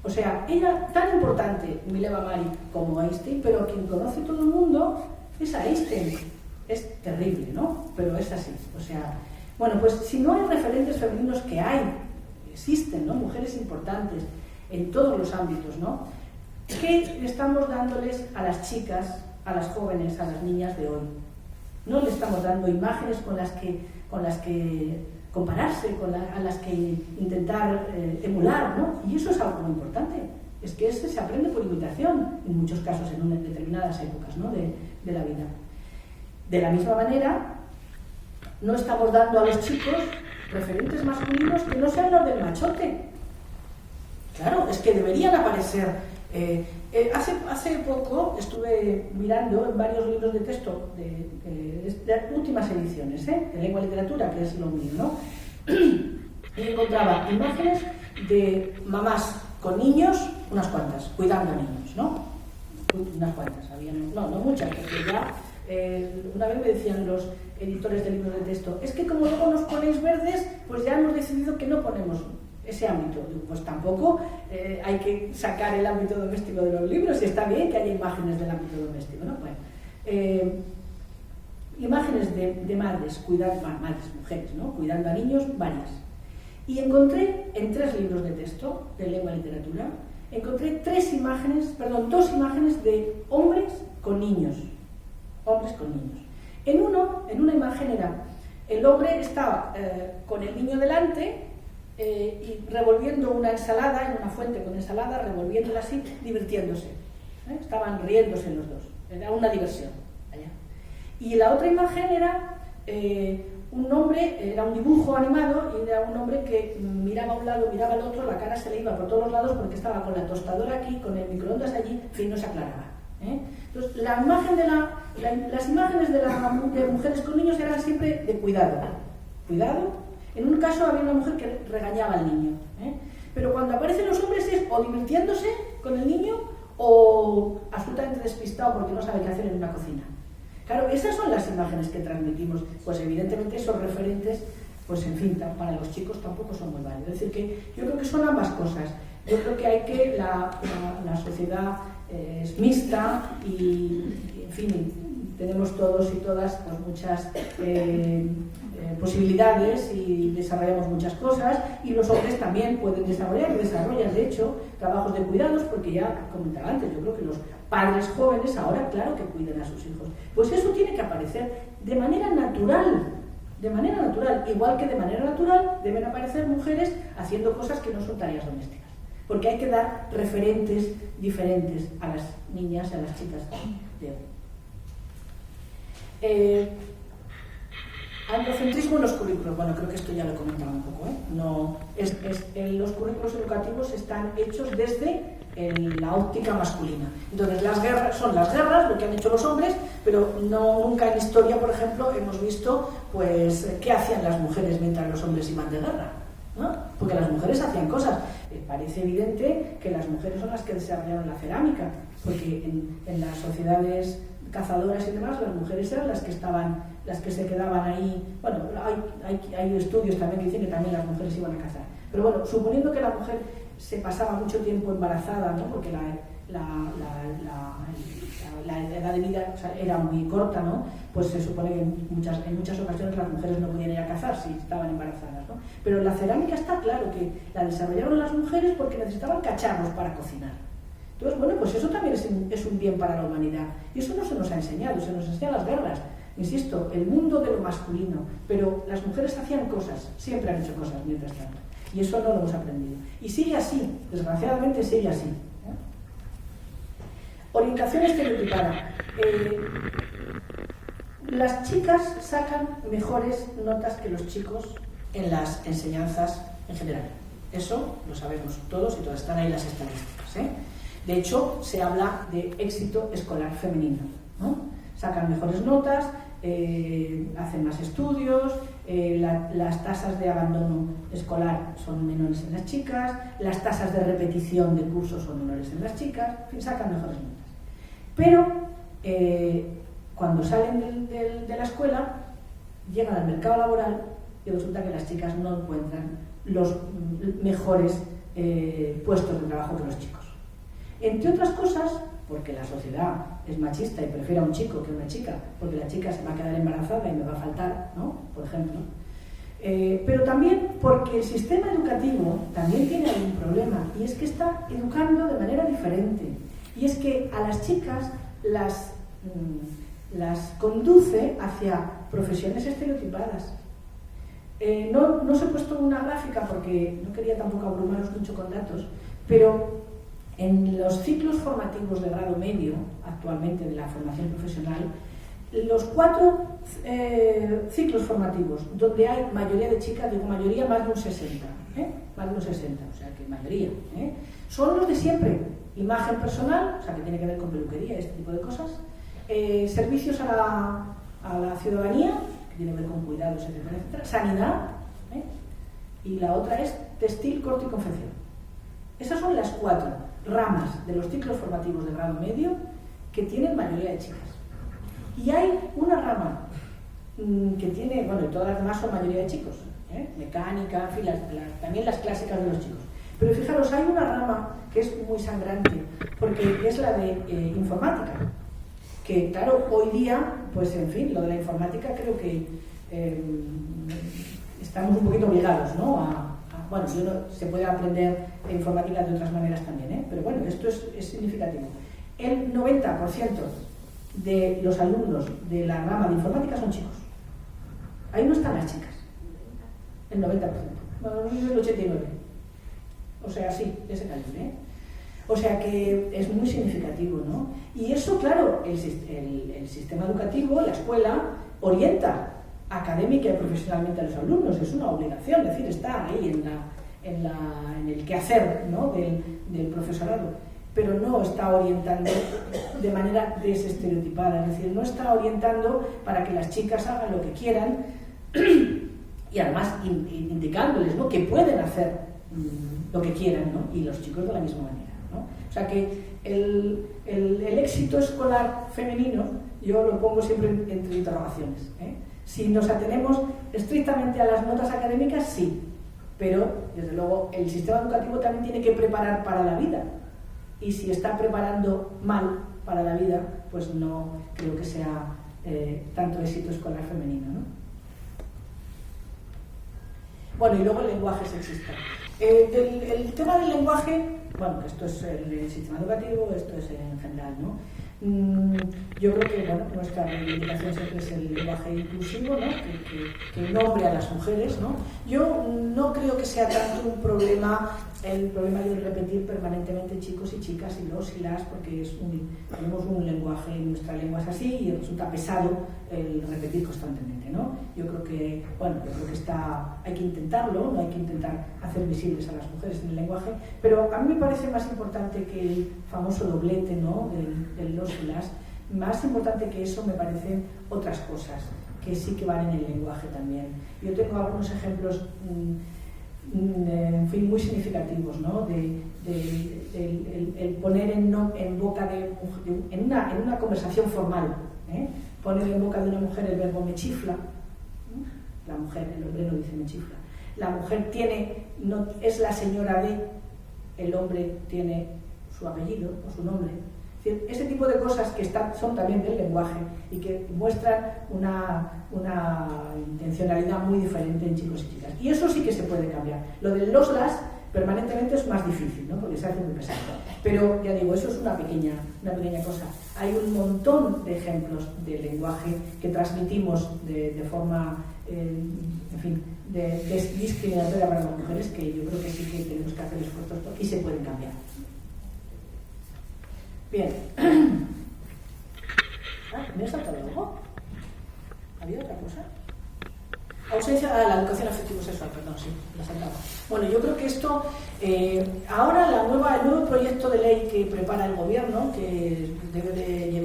O sea, era tan importante Mileva Maric como Einstein, pero quien conoce todo el mundo es a Einstein. Es terrible, ¿no? Pero es así. O sea, bueno, pues si no hay referentes femeninos, que existen, ¿no? Mujeres importantes en todos los ámbitos, ¿no? ¿Qué estamos dándoles a las chicas, a las jóvenes, a las niñas de hoy? No le estamos dando imágenes con las que compararse, a las que intentar emular, ¿no? Y eso es algo muy importante. Es que se aprende por imitación, en muchos casos, en determinadas épocas, ¿no? de la vida. De la misma manera, no estamos dando a los chicos referentes masculinos que no sean los del machote. Claro, es que deberían aparecer. Hace poco estuve mirando en varios libros de texto de últimas ediciones, de lengua y literatura, que es lo mío, ¿no? Y encontraba imágenes de mamás con niños, unas cuantas, cuidando a niños, ¿no? Unas cuantas, no muchas, porque ya una vez me decían los editores de libros de texto, es que como luego nos ponéis verdes, pues ya hemos decidido que no ponemos ese ámbito. Pues tampoco hay que sacar el ámbito doméstico de los libros, y está bien que haya imágenes del ámbito doméstico, ¿no? Bueno, imágenes de madres, mujeres, ¿no? Cuidando a niños, varias. Y encontré en 3 libros de texto de lengua y literatura, encontré 2 imágenes de hombres con niños. Hombres con niños. En una imagen era, el hombre estaba con el niño delante, y revolviendo una ensalada en una fuente con ensalada, revolviéndola así, divirtiéndose. Estaban riéndose los dos. Era una diversión. Allá. Y la otra imagen era un hombre, era un dibujo animado, y era un hombre que miraba a un lado, miraba al otro, la cara se le iba por todos los lados porque estaba con la tostadora aquí, con el microondas allí, en fin, no se aclaraba. Entonces, las imágenes de mujeres con niños eran siempre de cuidado. Cuidado. En un caso había una mujer que regañaba al niño, pero cuando aparecen los hombres es o divirtiéndose con el niño o absolutamente despistado porque no sabe qué hacer en una cocina. Claro, esas son las imágenes que transmitimos. Pues evidentemente esos referentes, pues en fin, para los chicos tampoco son muy válidos. Es decir, que yo creo que son ambas cosas. Yo creo que la sociedad es mixta y, en fin, tenemos todos y todas pues muchas posibilidades y desarrollamos muchas cosas, y los hombres también pueden desarrollan de hecho trabajos de cuidados, porque ya comentaba antes, yo creo que los padres jóvenes ahora claro que cuiden a sus hijos, pues eso tiene que aparecer de manera natural, igual que de manera natural deben aparecer mujeres haciendo cosas que no son tareas domésticas, porque hay que dar referentes diferentes a las niñas y a las chicas de hoy. Androcentrismo en los currículos. Bueno, creo que esto ya lo he comentado un poco, ¿eh? Los currículos educativos están hechos desde en la óptica masculina. Entonces las guerras son las guerras, lo que han hecho los hombres, pero nunca en historia, por ejemplo, hemos visto pues qué hacían las mujeres mientras los hombres iban de guerra, ¿no? Porque las mujeres hacían cosas. Parece evidente que las mujeres son las que desarrollaron la cerámica, porque en las sociedades cazadoras y demás, las mujeres eran las que se quedaban ahí. Bueno, hay estudios también que dicen que también las mujeres iban a cazar. Pero bueno, suponiendo que la mujer se pasaba mucho tiempo embarazada, ¿no? Porque la edad de vida, o sea, era muy corta, ¿no? Pues se supone que en muchas ocasiones las mujeres no podían ir a cazar si estaban embarazadas, ¿no? Pero en la cerámica está claro que la desarrollaron las mujeres porque necesitaban cacharros para cocinar. Entonces, bueno, pues eso también es un bien para la humanidad. Y eso no se nos ha enseñado, se nos enseñan las guerras. Insisto, el mundo de lo masculino. Pero las mujeres hacían cosas, siempre han hecho cosas mientras tanto. Y eso no lo hemos aprendido. Y sigue así, desgraciadamente sigue así. Orientación estereotipada. Las chicas sacan mejores notas que los chicos en las enseñanzas en general. Eso lo sabemos todos y todas, están ahí las estadísticas, ¿eh? De hecho, se habla de éxito escolar femenino, ¿no? Sacan mejores notas, hacen más estudios, las tasas de abandono escolar son menores en las chicas, las tasas de repetición de cursos son menores en las chicas, en fin, sacan mejores notas. Pero cuando salen de la escuela, llegan al mercado laboral y resulta que las chicas no encuentran los mejores puestos de trabajo que los chicos. Entre otras cosas, porque la sociedad es machista y prefiere a un chico que a una chica, porque la chica se va a quedar embarazada y me va a faltar, ¿no? Por ejemplo. Pero también porque el sistema educativo también tiene algún problema, y es que está educando de manera diferente. Y es que a las chicas las conduce hacia profesiones estereotipadas. No os he puesto una gráfica porque no quería tampoco abrumaros mucho con datos, pero en los ciclos formativos de grado medio, actualmente de la formación profesional, los 4 ciclos formativos donde hay mayoría de chicas, digo mayoría, más de un 60, más de un 60, o sea que mayoría, son los de siempre: imagen personal, o sea que tiene que ver con peluquería, este tipo de cosas, servicios a la ciudadanía, que tiene que ver con cuidados, etcétera, sanidad, y la otra es textil, corte y confección. Esas son las 4 ramas de los ciclos formativos de grado medio que tienen mayoría de chicas. Y hay una rama que tiene, bueno, y todas las demás son mayoría de chicos, mecánica, en fin, también las clásicas de los chicos. Pero fijaros, hay una rama que es muy sangrante, porque es la de informática, que claro, hoy día, pues en fin, lo de la informática creo que estamos un poquito obligados, ¿no? Bueno, se puede aprender informática de otras maneras también, pero bueno, esto es significativo. El 90% de los alumnos de la rama de informática son chicos. Ahí no están las chicas. El 90%. Bueno, no sé si es el 89%. O sea, sí, ese calibre, O sea que es muy significativo, ¿no? Y eso, claro, el sistema educativo, la escuela, orienta académica y profesionalmente a los alumnos, es una obligación, es decir, está ahí en el quehacer, ¿no? del profesorado, pero no está orientando de manera desestereotipada, es decir, no está orientando para que las chicas hagan lo que quieran y además indicándoles, ¿no? que pueden hacer lo que quieran, ¿no? Y los chicos de la misma manera, ¿no? O sea que el éxito escolar femenino yo lo pongo siempre entre interrogaciones, Si nos atenemos estrictamente a las notas académicas, sí, pero desde luego el sistema educativo también tiene que preparar para la vida, y si está preparando mal para la vida, pues no creo que sea tanto éxito escolar femenino, ¿no? Bueno, y luego el lenguaje sexista. El tema del lenguaje, bueno, esto es el sistema educativo, esto es en general, ¿no? Yo creo que bueno, nuestra reivindicación siempre es el lenguaje inclusivo, ¿no? que nombre a las mujeres, ¿no? Yo no creo que sea tanto un problema el problema de repetir permanentemente chicos y chicas y los y las, porque tenemos un lenguaje, nuestra lengua es así y resulta pesado el repetir constantemente, ¿no? Yo creo que hay que intentarlo, no hay que intentar hacer visibles a las mujeres en el lenguaje, pero a mí me parece más importante que el famoso doblete, ¿no? del los y las. Más importante que eso me parecen otras cosas que sí que van en el lenguaje también. Yo tengo algunos ejemplos en fin, muy significativos, ¿no? El poner en boca en una conversación formal, poner en boca de una mujer el verbo me chifla. La mujer, el hombre no dice me chifla. La mujer es la señora de, el hombre tiene su apellido o su nombre. Ese tipo de cosas que son también del lenguaje y que muestran una intencionalidad muy diferente en chicos y chicas. Y eso sí que se puede cambiar. Lo de los las permanentemente es más difícil, ¿no? Porque se hace muy pesado. Pero ya digo, eso es una pequeña cosa. Hay un montón de ejemplos de lenguaje que transmitimos de forma, en fin, discriminatoria para las mujeres, que yo creo que sí que tenemos que hacer esfuerzos y se pueden cambiar. Bien. ¿Me he saltado algo? ¿Había otra cosa? Ausencia de la educación afectivo-sexual, perdón, sí, la saltaba. Bueno, yo creo que esto, ahora el nuevo proyecto de ley que prepara el gobierno, que debe de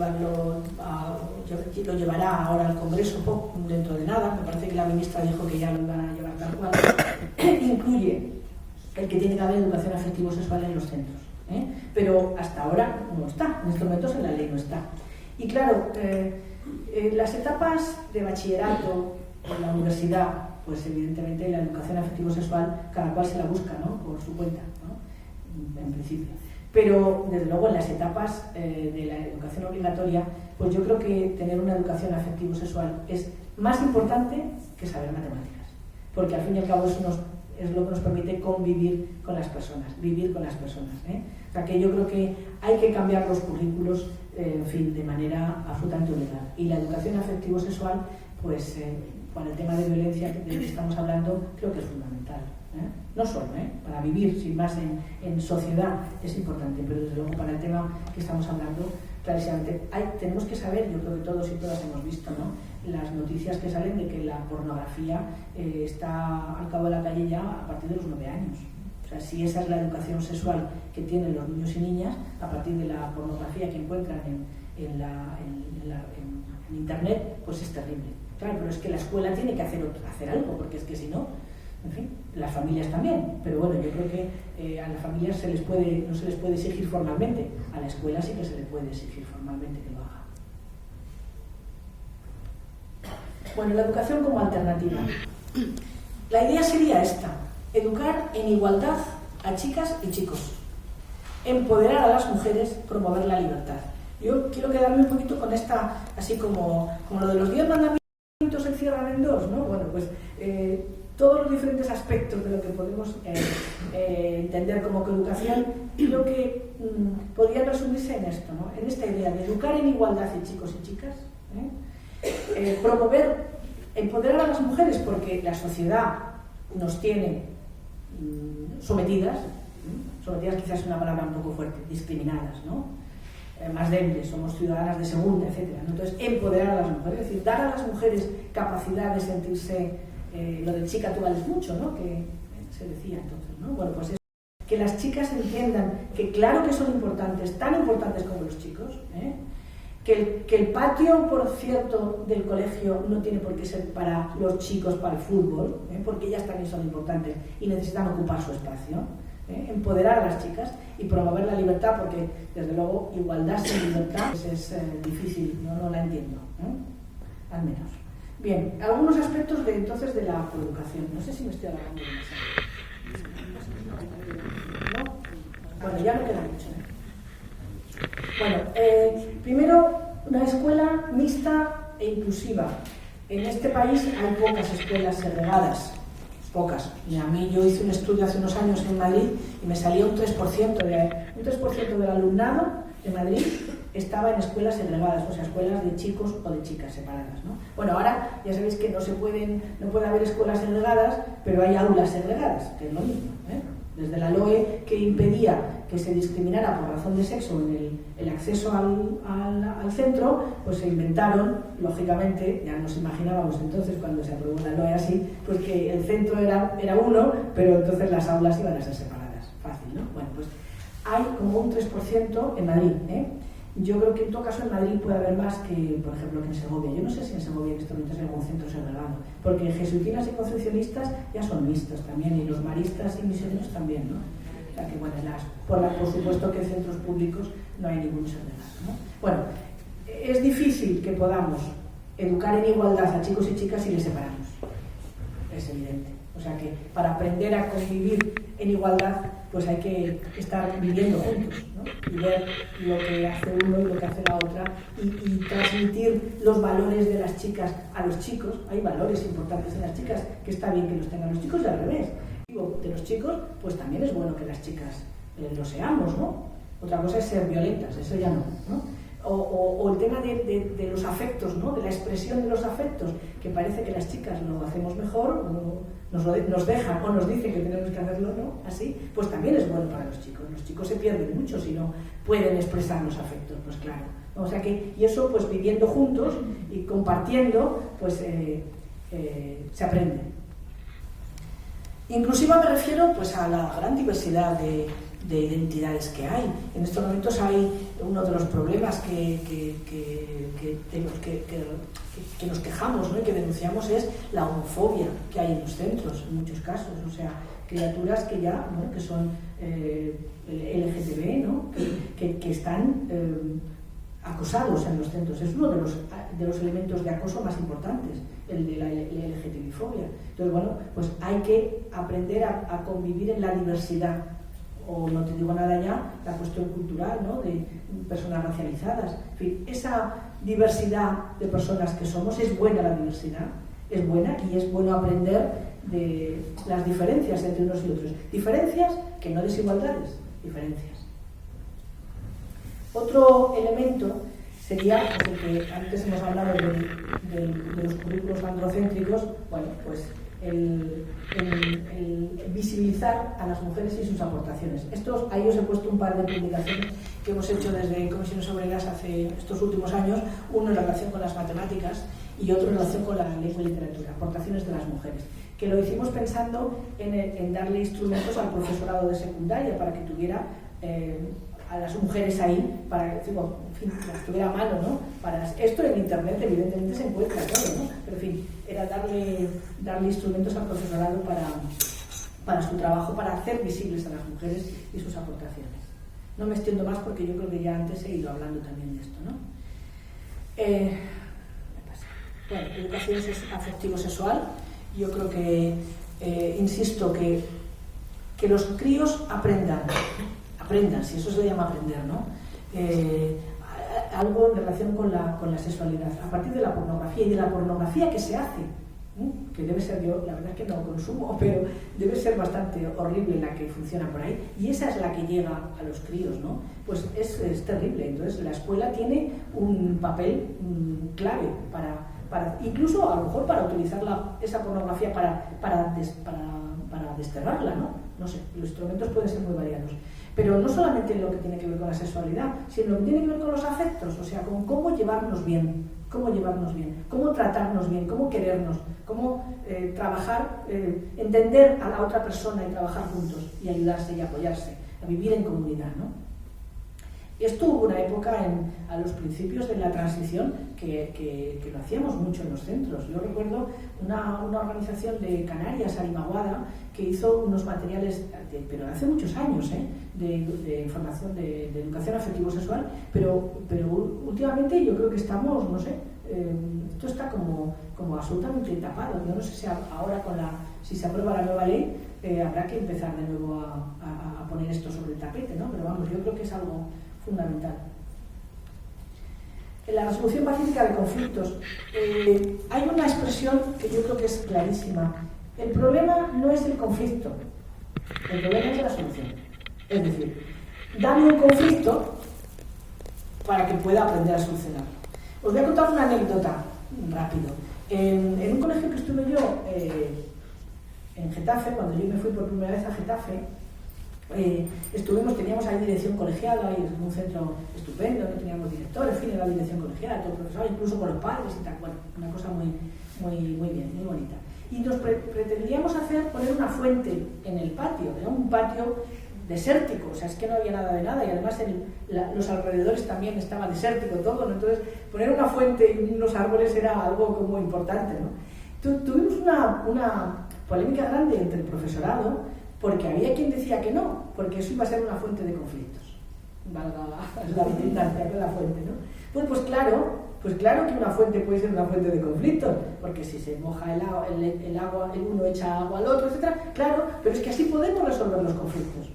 lo llevará ahora al Congreso dentro de nada, me parece que la ministra dijo que ya lo iban a llevar tal cual, incluye el que tiene que haber educación afectivo-sexual en los centros. Pero hasta ahora no está, en estos momentos en la ley no está. Y claro, las etapas de bachillerato en la universidad, pues evidentemente la educación afectivo-sexual cada cual se la busca, ¿no? Por su cuenta, ¿no? En principio. Pero desde luego en las etapas de la educación obligatoria, pues yo creo que tener una educación afectivo-sexual es más importante que saber matemáticas, porque al fin y al cabo es lo que nos permite convivir con las personas, vivir con las personas, O sea que yo creo que hay que cambiar los currículos, en fin, de manera absolutamente obligada. Y la educación afectivo-sexual, pues, para el tema de violencia del que estamos hablando, creo que es fundamental. No solo, para vivir sin más en sociedad es importante, pero desde luego para el tema que estamos hablando, clarísimamente, tenemos que saber, yo creo que todos y todas hemos visto, ¿no?, las noticias que salen de que la pornografía está al cabo de la calle ya a partir de los 9 años. O sea, si esa es la educación sexual que tienen los niños y niñas, a partir de la pornografía que encuentran en Internet, pues es terrible. Claro, pero es que la escuela tiene que hacer algo, porque es que si no, en fin, las familias también. Pero bueno, yo creo que a las familias no se les puede exigir formalmente, a la escuela sí que se le puede exigir formalmente que lo haga. Bueno, la educación como alternativa. La idea sería esta: educar en igualdad a chicas y chicos, empoderar a las mujeres, promover la libertad. Yo quiero quedarme un poquito con esta, así como lo de los 10 mandamientos se encierran en 2, ¿no? Bueno, pues todos los diferentes aspectos de lo que podemos entender como coeducación, creo que podrían resumirse en esto, ¿no? En esta idea de educar en igualdad a chicos y chicas, empoderar a las mujeres, porque la sociedad nos tiene sometidas quizás es una palabra un poco fuerte, discriminadas, ¿no? Más débiles, somos ciudadanas de segunda, etc. Entonces, empoderar a las mujeres, es decir, dar a las mujeres capacidad de sentirse, lo de chica tú vales mucho, ¿no?, que se decía entonces, ¿no? Bueno, pues que las chicas entiendan que claro que son importantes, tan importantes como los chicos, que el patio, por cierto, del colegio no tiene por qué ser para los chicos, para el fútbol, porque ellas también son importantes y necesitan ocupar su espacio. Empoderar a las chicas y promover la libertad, porque desde luego igualdad sin libertad pues es difícil, no la entiendo, al menos. Bien, algunos aspectos de la coeducación. No sé si me estoy alargando demasiado. ¿No? Bueno, ya no queda mucho. Bueno, primero, una escuela mixta e inclusiva. En este país hay pocas escuelas segregadas. Pocas. Yo hice un estudio hace unos años en Madrid y me salía un 3% del alumnado de Madrid estaba en escuelas segregadas, o sea, escuelas de chicos o de chicas separadas, ¿no? Bueno, ahora ya sabéis que no puede haber escuelas segregadas, pero hay aulas segregadas, que es lo mismo, Desde la LOE, que impedía que se discriminara por razón de sexo en el acceso al centro, pues se inventaron, lógicamente, ya nos imaginábamos entonces cuando se aprobó la LOE así, pues que el centro era uno, pero entonces las aulas iban a ser separadas. Fácil, ¿no? Bueno, pues hay como un 3% en Madrid, ¿eh? Yo creo que en todo caso en Madrid puede haber más que, por ejemplo, que en Segovia. Yo no sé si en Segovia en este momento hay algún centro segregado, porque jesuitinas y concepcionistas ya son mixtas también, y los maristas y misioneros también, ¿no? O sea que, bueno, por supuesto que en centros públicos no hay ningún segregado, ¿no? Bueno, es difícil que podamos educar en igualdad a chicos y chicas si les separamos. Es evidente. O sea que para aprender a convivir en igualdad, pues hay que estar viviendo juntos, ¿no? Y ver lo que hace uno y lo que hace la otra y transmitir los valores de las chicas a los chicos. Hay valores importantes en las chicas que está bien que los tengan los chicos y al revés. De los chicos, pues también es bueno que las chicas lo seamos, ¿no? Otra cosa es ser violentas, eso ya no, ¿no? O el tema de los afectos, ¿no? De la expresión de los afectos, que parece que las chicas lo hacemos mejor, nos dejan o nos dicen que tenemos que hacerlo, ¿no? Así, pues también es bueno para los chicos. Los chicos se pierden mucho si no pueden expresar los afectos, pues claro. O sea que, y eso pues viviendo juntos y compartiendo, pues se aprende. Inclusiva me refiero pues a la gran diversidad de identidades que hay. En estos momentos hay uno de los problemas que nos quejamos, ¿no? Y que denunciamos es la homofobia que hay en los centros, en muchos casos. O sea, criaturas que ya, ¿no? Que son LGTB, ¿no? que están acosados en los centros. Es uno de los elementos de acoso más importantes, el de la LGTB-fobia. Entonces, bueno, pues hay que aprender a convivir en la diversidad. O no te digo nada ya, la cuestión cultural, ¿no? De personas racializadas. En fin, esa diversidad de personas que somos, es buena la diversidad, es buena y es bueno aprender de las diferencias entre unos y otros. Diferencias que no desigualdades, diferencias. Otro elemento sería, pues, el que antes hemos hablado de los currículos androcéntricos, bueno, pues el visibilizar a las mujeres y sus aportaciones. Ahí os he puesto un par de publicaciones que hemos hecho desde Comisiones Obreras hace estos últimos años, uno en relación con las matemáticas y otro en relación con la lengua y literatura, aportaciones de las mujeres, que lo hicimos pensando en darle instrumentos al profesorado de secundaria para que tuviera a las mujeres ahí, para que las tuviera a mano, ¿no? Para esto en internet evidentemente se encuentra todo, ¿no? Pero en fin, era darle instrumentos al profesorado para su trabajo, para hacer visibles a las mujeres y sus aportaciones. No me extiendo más porque yo creo que ya antes he ido hablando también de esto, ¿no? Bueno, educación afectivo-sexual. Yo creo que, insisto, que los críos aprendan, si eso se llama aprender, ¿no? Algo en relación con la sexualidad, a partir de la pornografía y de la pornografía que se hace, que debe ser, yo la verdad es que no consumo, pero debe ser bastante horrible la que funciona por ahí, y esa es la que llega a los críos, ¿no? Pues es terrible. Entonces la escuela tiene un papel clave para incluso a lo mejor para utilizar esa pornografía para desterrarla, ¿no? No sé, los instrumentos pueden ser muy variados. Pero no solamente lo que tiene que ver con la sexualidad, sino lo que tiene que ver con los afectos, o sea, con cómo llevarnos bien, cómo tratarnos bien, cómo querernos, cómo trabajar, entender a la otra persona y trabajar juntos y ayudarse y apoyarse, a vivir en comunidad, ¿no? Esto hubo una época a los principios de la transición que lo hacíamos mucho en los centros. Yo recuerdo una organización de Canarias, Arimaguada, que hizo unos materiales, pero hace muchos años, de información de educación afectivo-sexual, pero últimamente yo creo que estamos, no sé, esto está como absolutamente tapado. Yo no sé si ahora si se aprueba la nueva ley, habrá que empezar de nuevo a poner esto sobre el tapete, ¿no? Pero vamos, yo creo que es algo fundamental. En la resolución pacífica de conflictos hay una expresión que yo creo que es clarísima. El problema no es el conflicto, el problema es la solución. Es decir, dame un conflicto para que pueda aprender a solucionarlo. Os voy a contar una anécdota rápido. En un colegio que estuve yo en Getafe, cuando yo me fui por primera vez a Getafe, Teníamos ahí dirección colegiada, ahí en un centro estupendo, no teníamos director, en fin, era dirección colegiada, todo profesor, incluso con los padres y tal, bueno, una cosa muy bien, muy bonita. Y nos pretendíamos poner una fuente en el patio, era un patio desértico, o sea, es que no había nada de nada, y además los alrededores también estaba desértico todo, ¿no? Entonces poner una fuente y unos árboles era algo como importante, ¿no? Tuvimos una polémica grande entre el profesorado, porque había quien decía que no, porque eso iba a ser una fuente de conflictos, valga la redundancia de la fuente, ¿no? Pues claro que una fuente puede ser una fuente de conflictos, porque si se moja el agua, el uno echa agua al otro, etc. Claro, pero es que así podemos resolver los conflictos,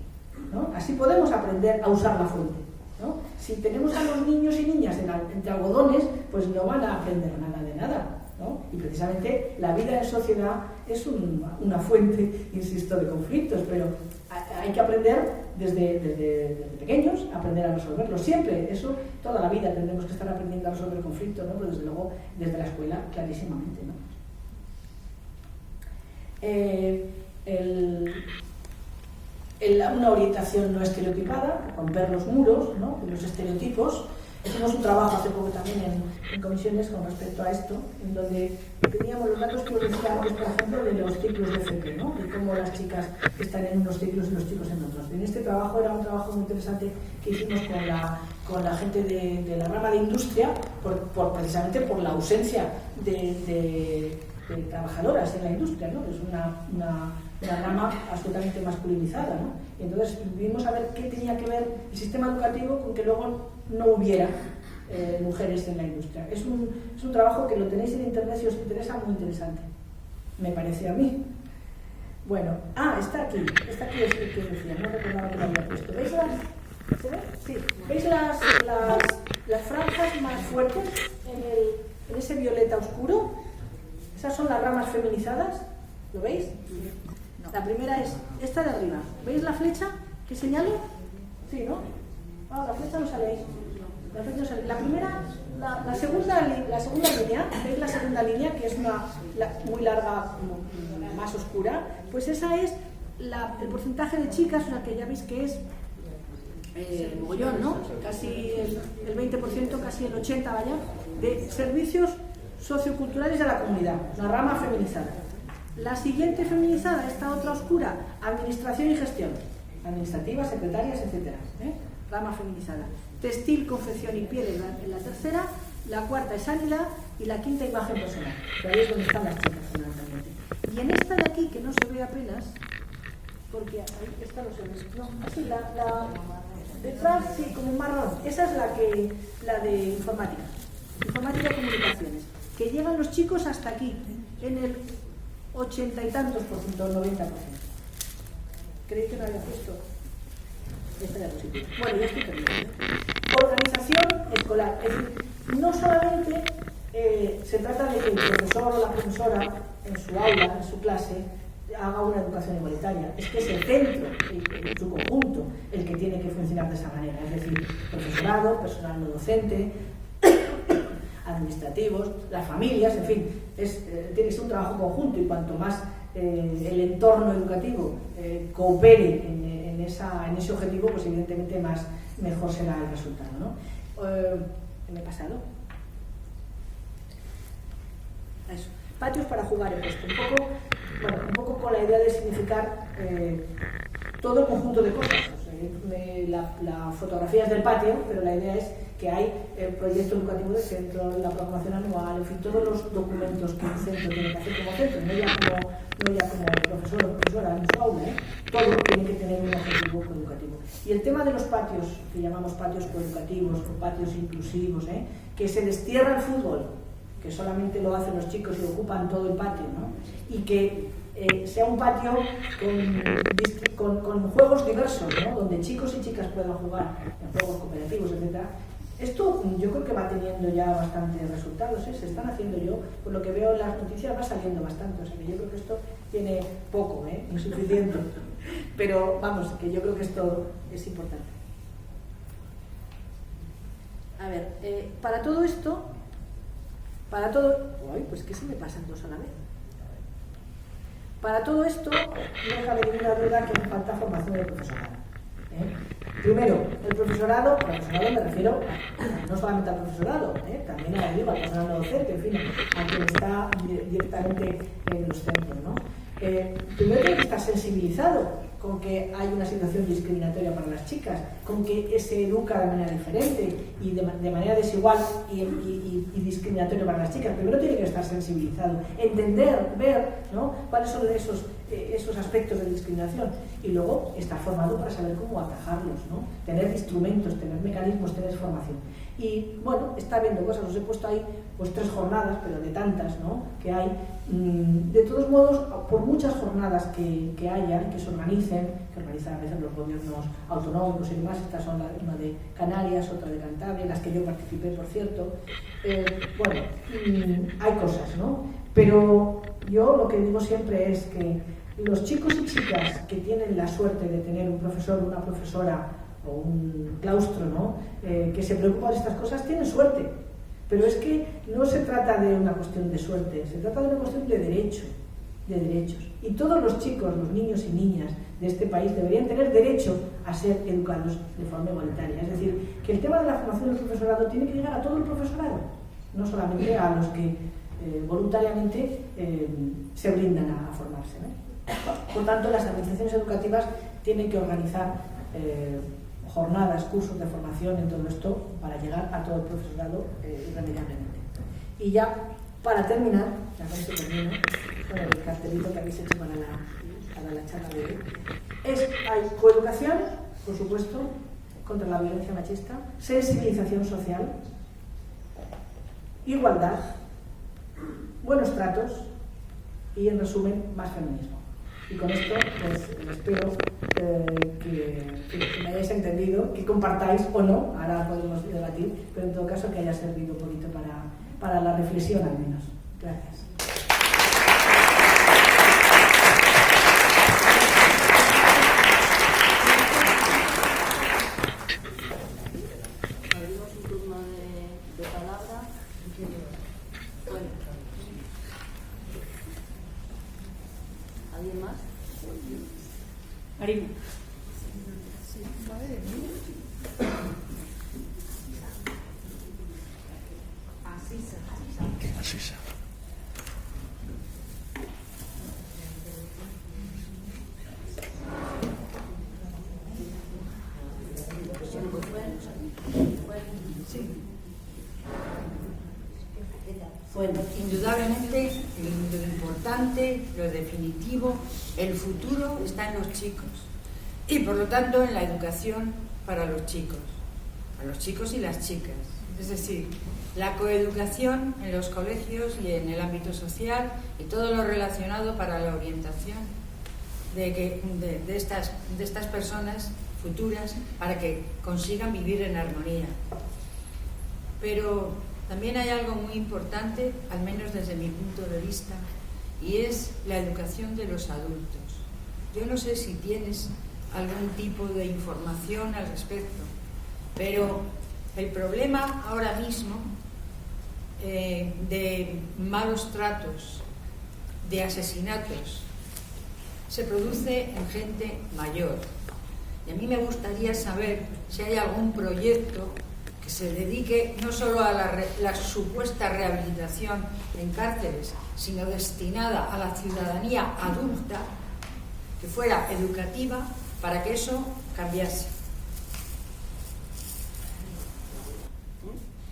¿no? Así podemos aprender a usar la fuente, ¿no? Si tenemos a los niños y niñas entre algodones, pues no van a aprender nada de nada, ¿no? Y precisamente la vida en sociedad es una fuente, insisto, de conflictos, pero hay que aprender desde pequeños, aprender a resolverlos siempre. Eso toda la vida tendremos que estar aprendiendo a resolver conflictos, ¿no? Pero desde luego desde la escuela clarísimamente, ¿no? Una orientación no estereotipada, romper los muros, ¿no? Los estereotipos. Hicimos un trabajo hace poco también en comisiones con respecto a esto, en donde teníamos los datos que os decía antes, por ejemplo, de los ciclos de FP, ¿no? De cómo las chicas están en unos ciclos y los chicos en otros. En este trabajo era un trabajo muy interesante que hicimos con la gente de la rama de industria, precisamente por la ausencia de trabajadoras en la industria, ¿no? Es una rama absolutamente masculinizada, ¿no? Y entonces vimos a ver qué tenía que ver el sistema educativo con que luego no hubiera mujeres en la industria. Es un trabajo que lo tenéis en internet si os interesa, muy interesante, me parece a mí. Bueno, está aquí es el que os decía, no recordaba que lo había puesto. ¿Veis ¿se ve? Sí. ¿Veis las franjas más fuertes en ese violeta oscuro? Esas son las ramas feminizadas, ¿lo veis? La primera es esta de arriba. ¿Veis la flecha que señalo? Sí, ¿no? La flecha no sale ahí. La flecha no sale. La primera, la segunda línea, ¿veis la segunda línea? Que es muy larga, más oscura. Pues esa es el porcentaje de chicas, o sea que ya veis que es mogollón, ¿no? Casi el 20%, casi el 80%, vaya, de servicios socioculturales de la comunidad, la rama feminizada. La siguiente feminizada, esta otra oscura, administración y gestión, administrativas, secretarias, etc. Rama feminizada. Textil, confección y piel en la tercera, la cuarta es sanidad y la quinta imagen personal. Que ahí es donde están las chicas fundamentalmente. Y en esta de aquí, que no se ve apenas, porque ahí esta no se ve, no, así la detrás, sí, como marrón, esa es la de informática y comunicaciones, que llegan los chicos hasta aquí, en el 80 y tantos por ciento, el 90%. Creí que no había puesto esta diapositiva. Bueno, ya estoy terminando. Organización escolar. Es decir, no solamente se trata de que el profesor o la profesora en su aula, en su clase, haga una educación igualitaria. Es que es el centro, en su conjunto, el que tiene que funcionar de esa manera. Es decir, profesorado, personal no docente, administrativos, las familias, en fin, tiene que ser un trabajo conjunto, y cuanto más el entorno educativo coopere en ese objetivo, pues evidentemente mejor será el resultado, ¿no? ¿Me he pasado? Eso. Patios para jugar he puesto un poco con la idea de significar todo el conjunto de cosas. O sea, la fotografía es del patio, pero la idea es que hay el proyecto educativo del centro, la programación anual, en fin, todos los documentos que un centro tiene que hacer como centro, no ya como profesor o profesora en su aula, todo tiene que tener un objetivo coeducativo. Y el tema de los patios, que llamamos patios coeducativos o patios inclusivos, que se destierra el fútbol, que solamente lo hacen los chicos y ocupan todo el patio, ¿no? Y que sea un patio con juegos diversos, ¿no? Donde chicos y chicas puedan jugar en juegos cooperativos, etc. Esto yo creo que va teniendo ya bastantes resultados, se están haciendo. Yo, por lo que veo en las noticias, va saliendo bastante, o sea que yo creo que esto tiene poco, insuficiente, pero vamos, que yo creo que esto es importante. A ver, para todo esto, pues que se me pasan dos a la vez. Para todo esto, no cabe ninguna duda que hace falta formación del profesorado. Primero, el profesorado me refiero no solamente al profesorado, también al personal docente, en fin, a quien está directamente en los centros, ¿no? Primero tiene que estar sensibilizado con que hay una situación discriminatoria para las chicas, con que se educa de manera diferente y de manera desigual y discriminatoria para las chicas. Primero tiene que estar sensibilizado, entender, ver, ¿no?, cuáles son esos aspectos de discriminación, y luego estar formado para saber cómo atajarlos, ¿no?, tener instrumentos, tener mecanismos, tener formación. Y bueno, está viendo cosas, os he puesto ahí pues 3 jornadas, pero de tantas, ¿no?, que hay. De todos modos, por muchas jornadas que haya, que se organizan a veces los gobiernos autonómicos y demás, estas son una de Canarias, otra de Cantabria, en las que yo participé, por cierto, bueno, hay cosas, ¿no? Pero yo lo que digo siempre es que los chicos y chicas que tienen la suerte de tener un profesor o una profesora o un claustro, ¿no?, que se preocupa de estas cosas, tienen suerte. Pero es que no se trata de una cuestión de suerte, se trata de una cuestión de derechos. Y todos los chicos, los niños y niñas de este país deberían tener derecho a ser educados de forma igualitaria. Es decir, que el tema de la formación del profesorado tiene que llegar a todo el profesorado, no solamente a los que voluntariamente se brindan a formarse, ¿no? Por tanto, las administraciones educativas tienen que organizar jornadas, cursos de formación en todo esto para llegar a todo el profesorado irremediablemente. Y ya, para terminar, ya con esto termino, con el cartelito que habéis hecho para la charla de hoy, hay coeducación, por supuesto, contra la violencia machista, sensibilización social, igualdad, buenos tratos y, en resumen, más feminismo. Y con esto, pues, espero que me hayáis entendido, que compartáis o no, ahora podemos debatir, pero en todo caso que haya servido un poquito para la reflexión al menos. Gracias. Abrimos un turno de palabra. Bueno. ¿Alguien más? Marina. Asisa. Bueno, indudablemente lo importante, lo definitivo, el futuro está en los chicos y por lo tanto en la educación para los chicos y las chicas. Es decir, la coeducación en los colegios y en el ámbito social y todo lo relacionado para la orientación de estas personas futuras para que consigan vivir en armonía. Pero también hay algo muy importante, al menos desde mi punto de vista, y es la educación de los adultos. Yo no sé si tienes algún tipo de información al respecto, pero el problema ahora mismo de malos tratos, de asesinatos, se produce en gente mayor. Y a mí me gustaría saber si hay algún proyecto que se dedique no solo a la supuesta rehabilitación en cárceles, sino destinada a la ciudadanía adulta, que fuera educativa, para que eso cambiase.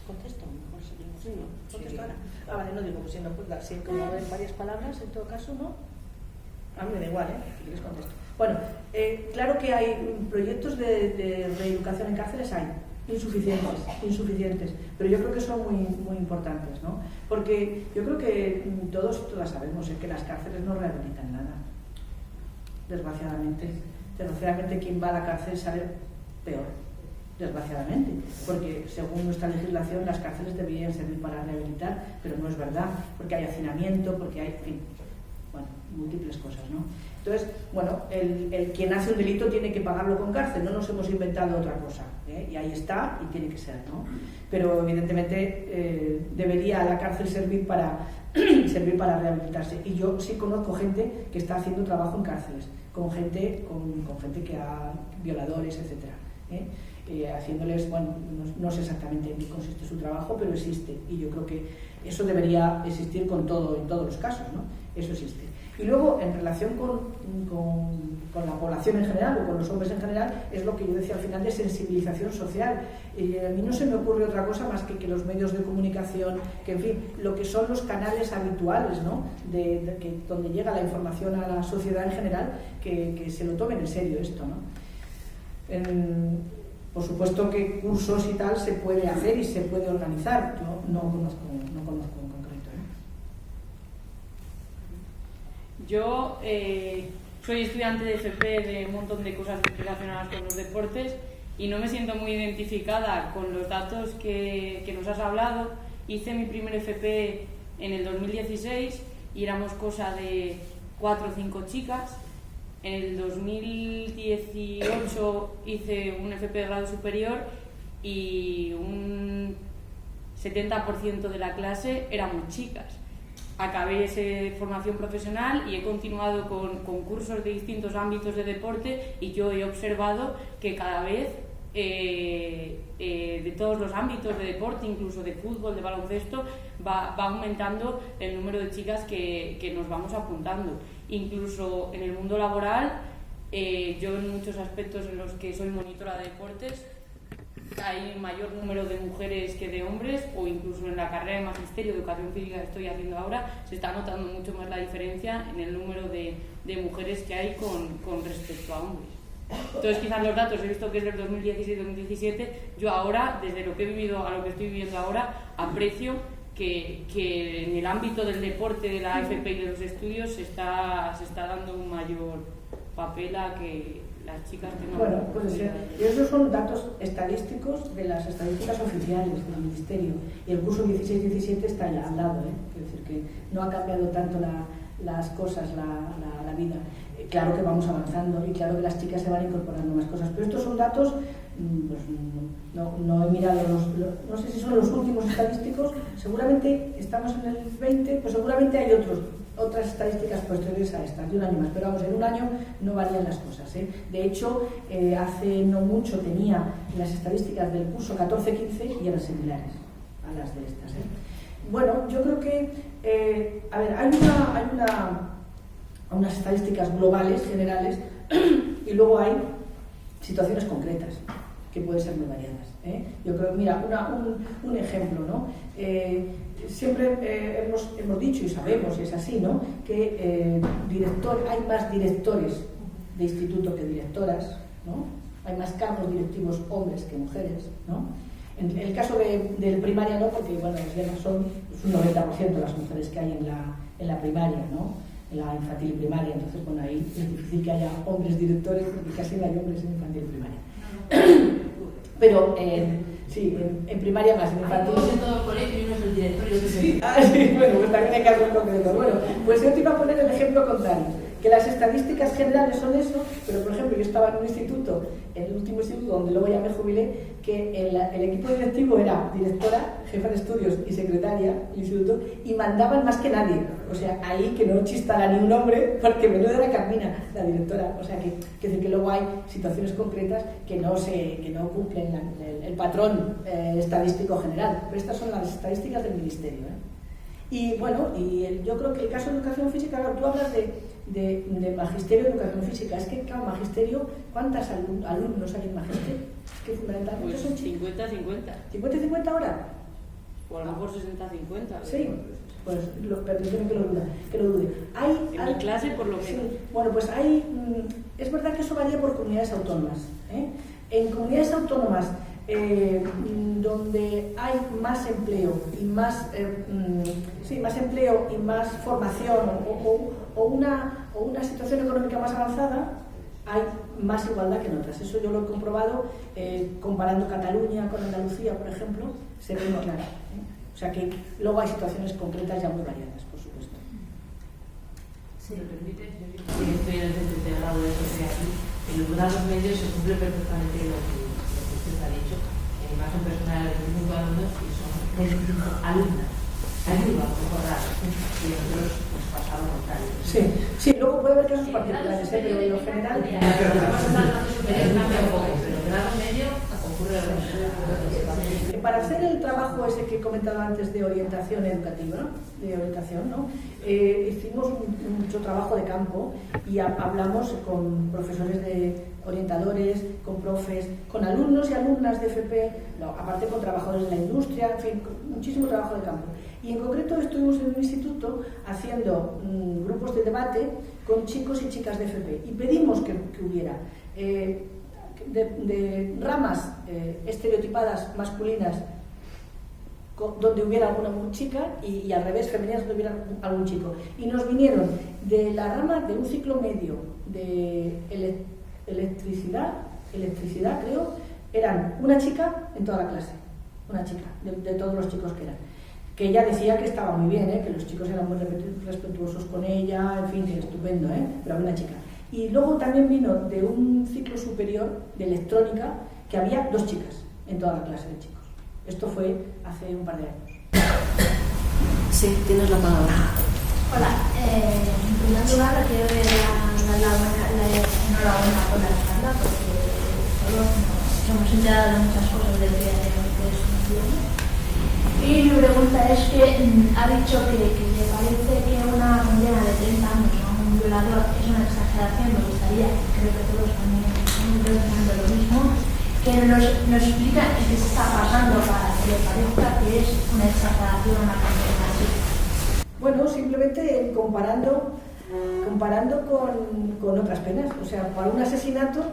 ¿Contesto? Sí, no. ¿Contesto ahora? Ah, vale, no digo, pues si no, pues dar, si como en varias palabras, en todo caso, ¿no? A mí me da igual, si quieres contesto. Bueno, claro que hay proyectos de reeducación en cárceles, hay insuficientes, pero yo creo que son muy importantes, ¿no? Porque yo creo que todos y todas sabemos que las cárceles no rehabilitan nada, desgraciadamente. Desgraciadamente quien va a la cárcel sale peor, desgraciadamente, porque según nuestra legislación las cárceles deberían servir para rehabilitar, pero no es verdad, porque hay hacinamiento, porque hay, en fin, bueno, múltiples cosas, ¿no? Entonces, bueno, el quien hace un delito tiene que pagarlo con cárcel, no nos hemos inventado otra cosa, y ahí está y tiene que ser, ¿no? Pero evidentemente debería la cárcel servir para servir para rehabilitarse. Y yo sí conozco gente que está haciendo trabajo en cárceles, con gente que ha violadores, etcétera, haciéndoles, bueno, no sé exactamente en qué consiste su trabajo, pero existe, y yo creo que eso debería existir en todos los casos, ¿no? Eso existe. Y luego, en relación con la población en general o con los hombres en general, es lo que yo decía al final de sensibilización social. A mí no se me ocurre otra cosa más que los medios de comunicación, que en fin, lo que son los canales habituales, ¿no? Donde llega la información a la sociedad en general, que se lo tomen en serio esto, ¿no? Por supuesto que cursos y tal se puede hacer y se puede organizar. Yo no conozco en concreto, Yo soy estudiante de FP de un montón de cosas relacionadas con los deportes y no me siento muy identificada con los datos que nos has hablado. Hice mi primer FP en el 2016 y éramos cosa de 4 o 5 chicas. En el 2018 hice un FP de grado superior y un 70% de la clase éramos chicas. Acabé esa formación profesional y he continuado con cursos de distintos ámbitos de deporte, y yo he observado que cada vez de todos los ámbitos de deporte, incluso de fútbol, de baloncesto, va aumentando el número de chicas que nos vamos apuntando. Incluso en el mundo laboral, yo en muchos aspectos en los que soy monitora de deportes, hay mayor número de mujeres que de hombres, o incluso en la carrera de magisterio de educación física que estoy haciendo ahora, se está notando mucho más la diferencia en el número de mujeres que hay con respecto a hombres. Entonces, quizás los datos he visto que es del 2016-2017, yo ahora, desde lo que he vivido a lo que estoy viviendo ahora, aprecio que en el ámbito del deporte, de la FP y de los estudios se está dando un mayor papel a que las chicas tengan... Bueno, puede ser. Y esos son datos estadísticos de las estadísticas oficiales del Ministerio. Y el curso 16-17 está ya al lado, es decir, que no ha cambiado tanto las cosas, la vida. Claro que vamos avanzando y claro que las chicas se van incorporando más cosas, pero estos son datos, pues no he mirado no sé si son los últimos estadísticos, seguramente estamos en el 20, pues seguramente hay otras estadísticas posteriores a estas, de un año más, pero vamos, en un año no varían las cosas, ¿eh? De hecho, hace no mucho tenía las estadísticas del curso 14-15 y eran similares a las de estas, ¿eh? Bueno, yo creo que, a ver, hay unas estadísticas globales, generales, y luego hay situaciones concretas que pueden ser muy variadas, ¿eh? Yo creo, mira, un ejemplo, ¿no? Siempre hemos dicho y sabemos, y es así, ¿no?, que hay más directores de instituto que directoras, ¿no? Hay más cargos directivos hombres que mujeres, ¿no? En el caso de primaria no, porque bueno, son un 90% las mujeres que hay en la primaria, ¿no?, en la infantil y primaria, entonces bueno, ahí es difícil que haya hombres directores porque casi no hay hombres en infantil y primaria. Pero sí, en primaria más, en infantil. En todo el colegio y uno es el director y otro es el... Sí, bueno, pues también hay casos concretos. Bueno, pues yo te iba a poner el ejemplo contrario, que las estadísticas generales son eso, pero por ejemplo yo estaba en un instituto, en el último instituto donde luego ya me jubilé, que el equipo directivo era directora, jefa de estudios y secretaria del instituto, y mandaban más que nadie. O sea, ahí que no chistara ni un hombre, porque menuda era Carmina, la directora. O sea, que luego hay situaciones concretas que no cumplen el patrón estadístico general. Pero estas son las estadísticas del Ministerio, ¿eh? Y bueno, yo creo que el caso de educación física, claro, tú hablas de magisterio de educación física. Es que, claro, magisterio, ¿cuántos alumnos hay en magisterio? Que fundamentalmente pues son chicos. 50-50. ¿50-50 ahora? O a lo mejor 60-50. Sí, pues permíteme que lo dude. En mi clase, por lo menos. Sí, bueno, pues es verdad que eso varía por comunidades autónomas, ¿eh? En comunidades autónomas donde hay más empleo y más formación o una situación económica más avanzada, hay más igualdad que en otras. Eso yo lo he comprobado comparando Cataluña con Andalucía, por ejemplo, se ve muy claro, ¿eh? O sea que luego hay situaciones concretas ya muy variadas, por supuesto. Si me permite, yo estoy en el centro integrado de eso aquí, en los datos medios se cumple perfectamente lo que usted ha dicho. Más son personas de 25 alumnos y son 25 alumnas. ayuda un poco raro y nosotros pues pasamos por tal. Sí, luego puede haber casos particulares, pero en lo general... Pero cambia un poco, pero en grado medio ocurre lo mismo. Para hacer el trabajo ese que he comentado antes de orientación educativa, hicimos mucho trabajo de campo y hablamos con profesores de orientadores, con profes, con alumnos y alumnas de FP, aparte con trabajadores de la industria, en fin, muchísimo trabajo de campo. Y en concreto estuvimos en un instituto haciendo grupos de debate con chicos y chicas de FP y pedimos que hubiera de ramas estereotipadas masculinas donde hubiera alguna chica y al revés femeninas donde hubiera algún chico, y nos vinieron de la rama de un ciclo medio de electricidad creo, eran una chica en toda la clase, una chica de todos los chicos que ella decía que estaba muy bien, que los chicos eran muy respetuosos con ella, en fin, que estupendo, pero había una chica. Y luego también vino de un ciclo superior de electrónica que había 2 chicas en toda la clase de chicos. Esto fue hace un par de años. Sí, tienes la palabra. Hola, en primer lugar le quiero dar la enhorabuena por la charla porque todos nos hemos enterado de muchas cosas del día de hoy que es un viernes. Y mi pregunta es que ha dicho que le parece que una condena de 30 años a un violador es una exageración. Me gustaría, creo que todos también estamos pensando lo mismo, que nos explica qué se está pasando para que le parezca que es una exageración una condena así. Bueno, simplemente comparando con otras penas. O sea, para un asesinato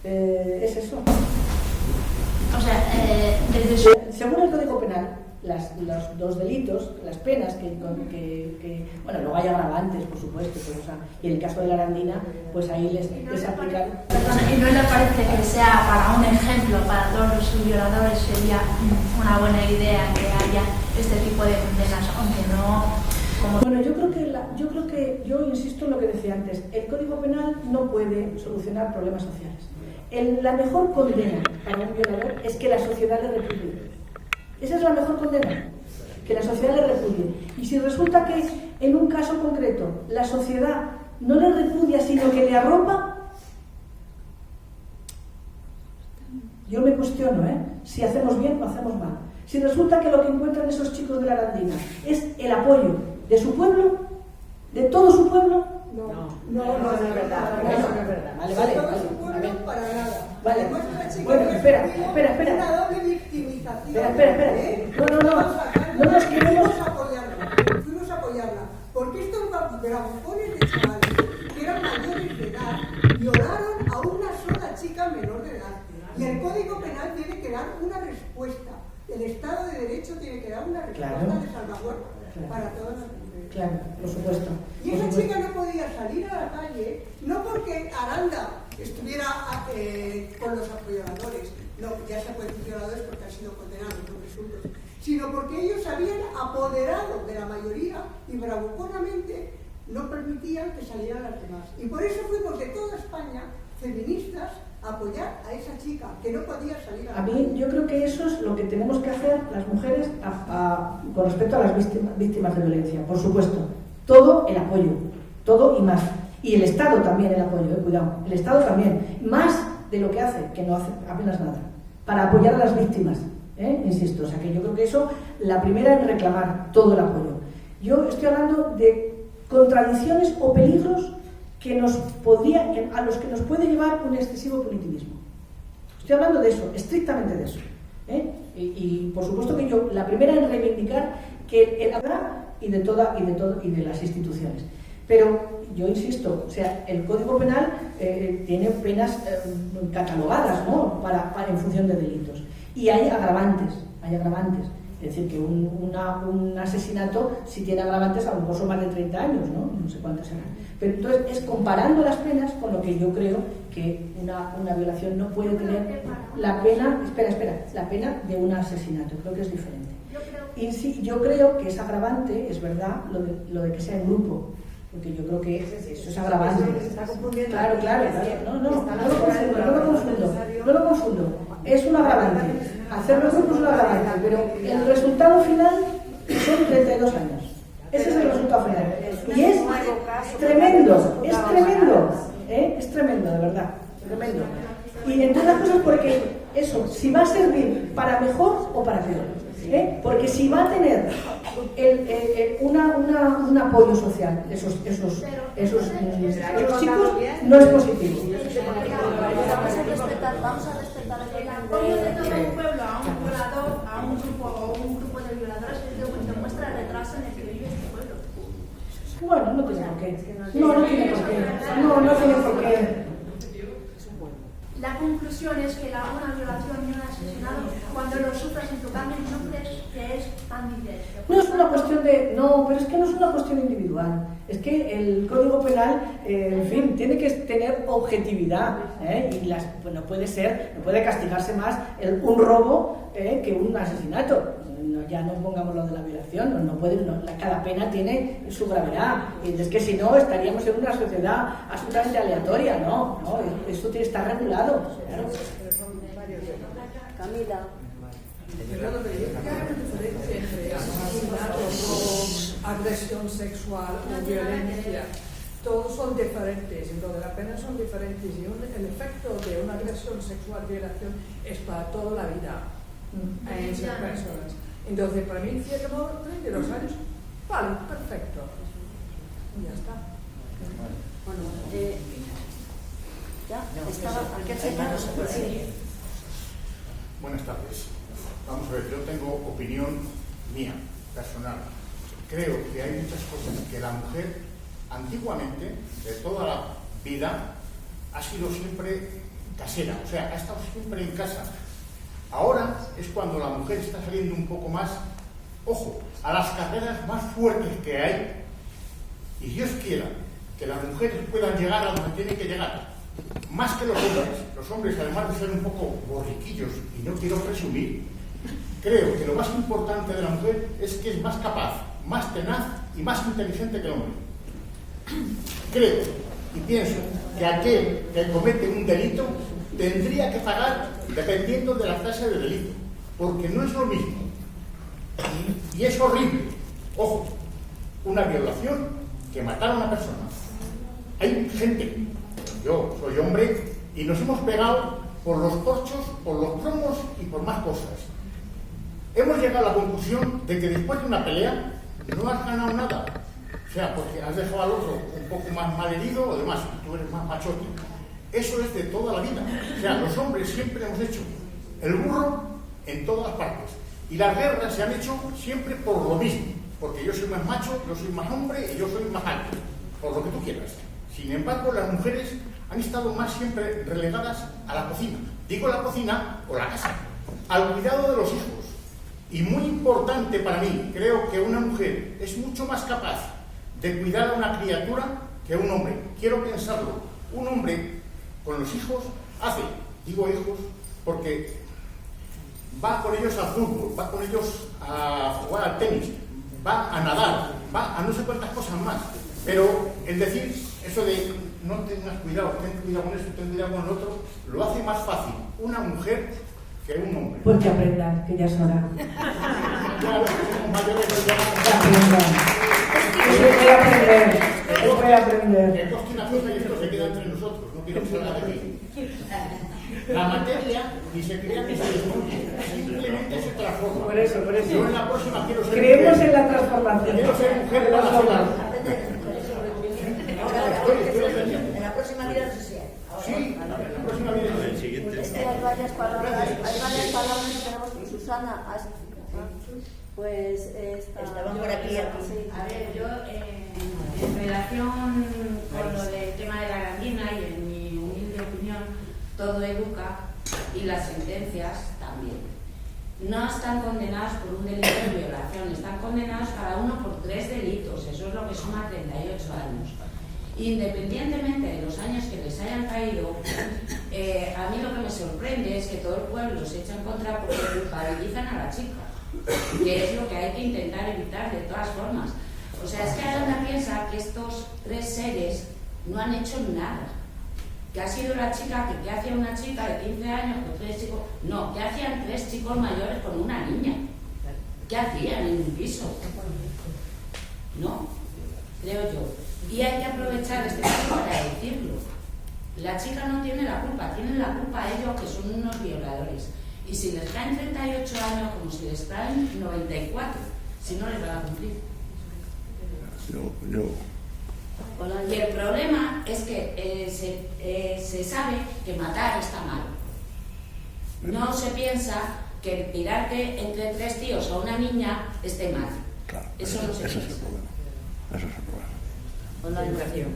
es eso. O sea, según el Código Penal, los 2 delitos, las penas que bueno, luego hay agravantes, por supuesto, pero, o sea, y en el caso de la Arandina, pues ahí les aplican. ¿Y no le parece que sea para un ejemplo para todos los violadores sería una buena idea que haya este tipo de condenas, aunque no? Bueno, yo insisto en lo que decía antes, el Código Penal no puede solucionar problemas sociales. La mejor condena para un violador es que la sociedad le repudie. Esa es la mejor condena, que la sociedad le repudie. Y si resulta que en un caso concreto la sociedad no le repudia, sino que le arropa, yo me cuestiono si hacemos bien o hacemos mal. Si resulta que lo que encuentran esos chicos de la Arandina es el apoyo de su pueblo, de todo su pueblo, No es verdad. Vale. Para nada. Vale. Bueno, espera. Una doble victimización. Espera. No nos queremos Fuimos a apoyarla. Porque estos bravucones de chavales que eran mayores de edad violaron a una sola chica menor de edad. Y el Código Penal tiene que dar una respuesta. El Estado de Derecho tiene que dar una respuesta de salvaguarda para todas las mujeres. Claro, por supuesto. Y esa chica no podía salir a la calle, no porque Aranda estuviera con los violadores, no, ya se pueden violadores porque han sido condenados, no presuntos, sino porque ellos se habían apoderado de la mayoría y bravuconamente no permitían que salieran las demás. Y por eso fuimos de toda España, feministas, a apoyar a esa chica que no podía salir a la calle. Yo creo que eso es lo que tenemos que hacer las mujeres con respecto a las víctimas de violencia. Por supuesto, todo el apoyo, todo y más. Y el Estado también el apoyo, cuidado. El Estado también, más de lo que hace, que no hace apenas nada, para apoyar a las víctimas. Insisto, o sea que yo creo que eso, la primera es reclamar todo el apoyo. Yo estoy hablando de contradicciones o peligros a los que nos puede llevar un excesivo punitivismo. Estoy hablando de eso, estrictamente de eso. Y por supuesto que yo, la primera en reivindicar que el habrá y de las instituciones. Pero yo insisto, o sea, el Código Penal tiene penas catalogadas, ¿no? en función de delitos. Y hay agravantes. Es decir, que un asesinato, si tiene agravantes, a lo mejor son más de 30 años, no sé cuántas serán. Pero entonces es comparando las penas con lo que yo creo que una violación no puede tener la pena, la pena de un asesinato. Creo que es diferente. Y sí, yo creo que es agravante, es verdad, lo de que sea en grupo. Porque yo creo que eso es agravante. Claro. No lo confundo. Es un agravante. Hacerlo en grupo es un agravante, pero el resultado final son 32 años. Ese es el resultado final. Y es tremendo, es tremendo, es tremendo, de verdad, tremendo. Y entre otras cosas porque eso, si va a servir para mejor o para peor. Porque si va a tener un apoyo social esos chicos, no es positivo. Vamos a respetar el apoyo de todo un pueblo a un violador, a un grupo de violadores que demuestra el retraso en el que vive este pueblo. Bueno, no tiene por qué. No tiene por qué. No tiene por qué. La conclusión es que una violación y un asesinato, cuando lo sufres en tu carne, no crees que es tan directo. No es una cuestión de... No, pero es que no es una cuestión individual. Es que el Código Penal, en fin, tiene que tener objetividad, y no puede castigarse más un robo que un asesinato. Ya no pongamos lo de la violación, cada pena tiene su gravedad. Y es que si no, estaríamos en una sociedad absolutamente aleatoria, ¿no? Eso tiene que estar regulado. Claro. Camila. ¿Qué hay una diferencia entre asesinato o agresión sexual o violencia? Todos son diferentes, y lo de la pena son diferentes, y el efecto de una agresión sexual, violación, es para toda la vida en esas personas. Entonces, para mí, en cierto modo, 32 años, vale, perfecto. Y ya está. Bueno, ya estaba aquel señor. Sí. Buenas tardes. Vamos a ver, yo tengo opinión mía, personal. Creo que hay muchas cosas que la mujer, antiguamente, de toda la vida, ha sido siempre casera, o sea, ha estado siempre en casa. Ahora es cuando la mujer está saliendo un poco más, ojo, a las carreras más fuertes que hay, y Dios quiera que las mujeres puedan llegar a donde tienen que llegar, más que los hombres. Los hombres, además de ser un poco borriquillos, y no quiero presumir, creo que lo más importante de la mujer es que es más capaz, más tenaz y más inteligente que el hombre. Creo y pienso que aquel que comete un delito tendría que pagar dependiendo de la clase de delito, porque no es lo mismo. Y es horrible, ojo, una violación que matar a una persona. Hay gente, yo soy hombre, y nos hemos pegado por los corchos, por los cromos y por más cosas. Hemos llegado a la conclusión de que después de una pelea no has ganado nada. O sea, porque has dejado al otro un poco más malherido o demás, y tú eres más machote. Eso es de toda la vida. O sea, los hombres siempre hemos hecho el burro en todas las partes. Y las guerras se han hecho siempre por lo mismo. Porque yo soy más macho, yo soy más hombre y yo soy más alto. Por lo que tú quieras. Sin embargo, las mujeres han estado más siempre relegadas a la cocina. Digo la cocina o la casa. Al cuidado de los hijos. Y muy importante para mí, creo que una mujer es mucho más capaz de cuidar a una criatura que un hombre. Quiero pensarlo. Un hombre con los hijos hace, digo hijos, porque va con ellos al fútbol, va con ellos a jugar al tenis, va a nadar, va a no sé cuántas cosas más. Pero el decir eso de no tengas cuidado, ten cuidado con esto, ten cuidado con el otro, lo hace más fácil una mujer que un hombre. Porque aprendan, que ya es hora. Claro, que somos mayores de ya. Yo voy a aprender. Que coste una cosa y esto se queda entre nosotros, no quiero que salga de aquí. La materia ni se crea ni se destruye, simplemente se transforma. Por eso. Yo en la próxima quiero ser Creemos mujer. en la transformación. Quiero ser mujer para hacerla. En la próxima vida no sé si hay. Sí, en la próxima vida no sé. Es que hay varias palabras que tenemos. Y Susana, pues estaban por aquí. Sí. A ver, yo en relación con lo del tema de la gallina y en mi humilde opinión, todo educa y las sentencias también. No están condenados por un delito de violación, están condenados cada uno por 3 delitos, eso es lo que suma 38 años. Independientemente de los años que les hayan caído, a mí lo que me sorprende es que todo el pueblo se echa en contra porque culpabilizan a la chica, que es lo que hay que intentar evitar de todas formas. O sea, es que Aranda piensa que estos 3 seres no han hecho nada. Que ha sido la chica, que hacía una chica de 15 años con 3 chicos. No, que hacían 3 chicos mayores con una niña. ¿qué hacían en un piso? ¿No? Creo yo. Y hay que aprovechar este caso para decirlo. La chica no tiene la culpa, tienen la culpa ellos, que son unos violadores. Y si les caen 38 años, como si les caen 94, si no les van a cumplir. Y el problema es que se sabe que matar está mal. No se piensa que tirarte entre 3 tíos a una niña esté mal. Claro, eso no se ese piensa. es el problema. Ese es el problema. Con la educación.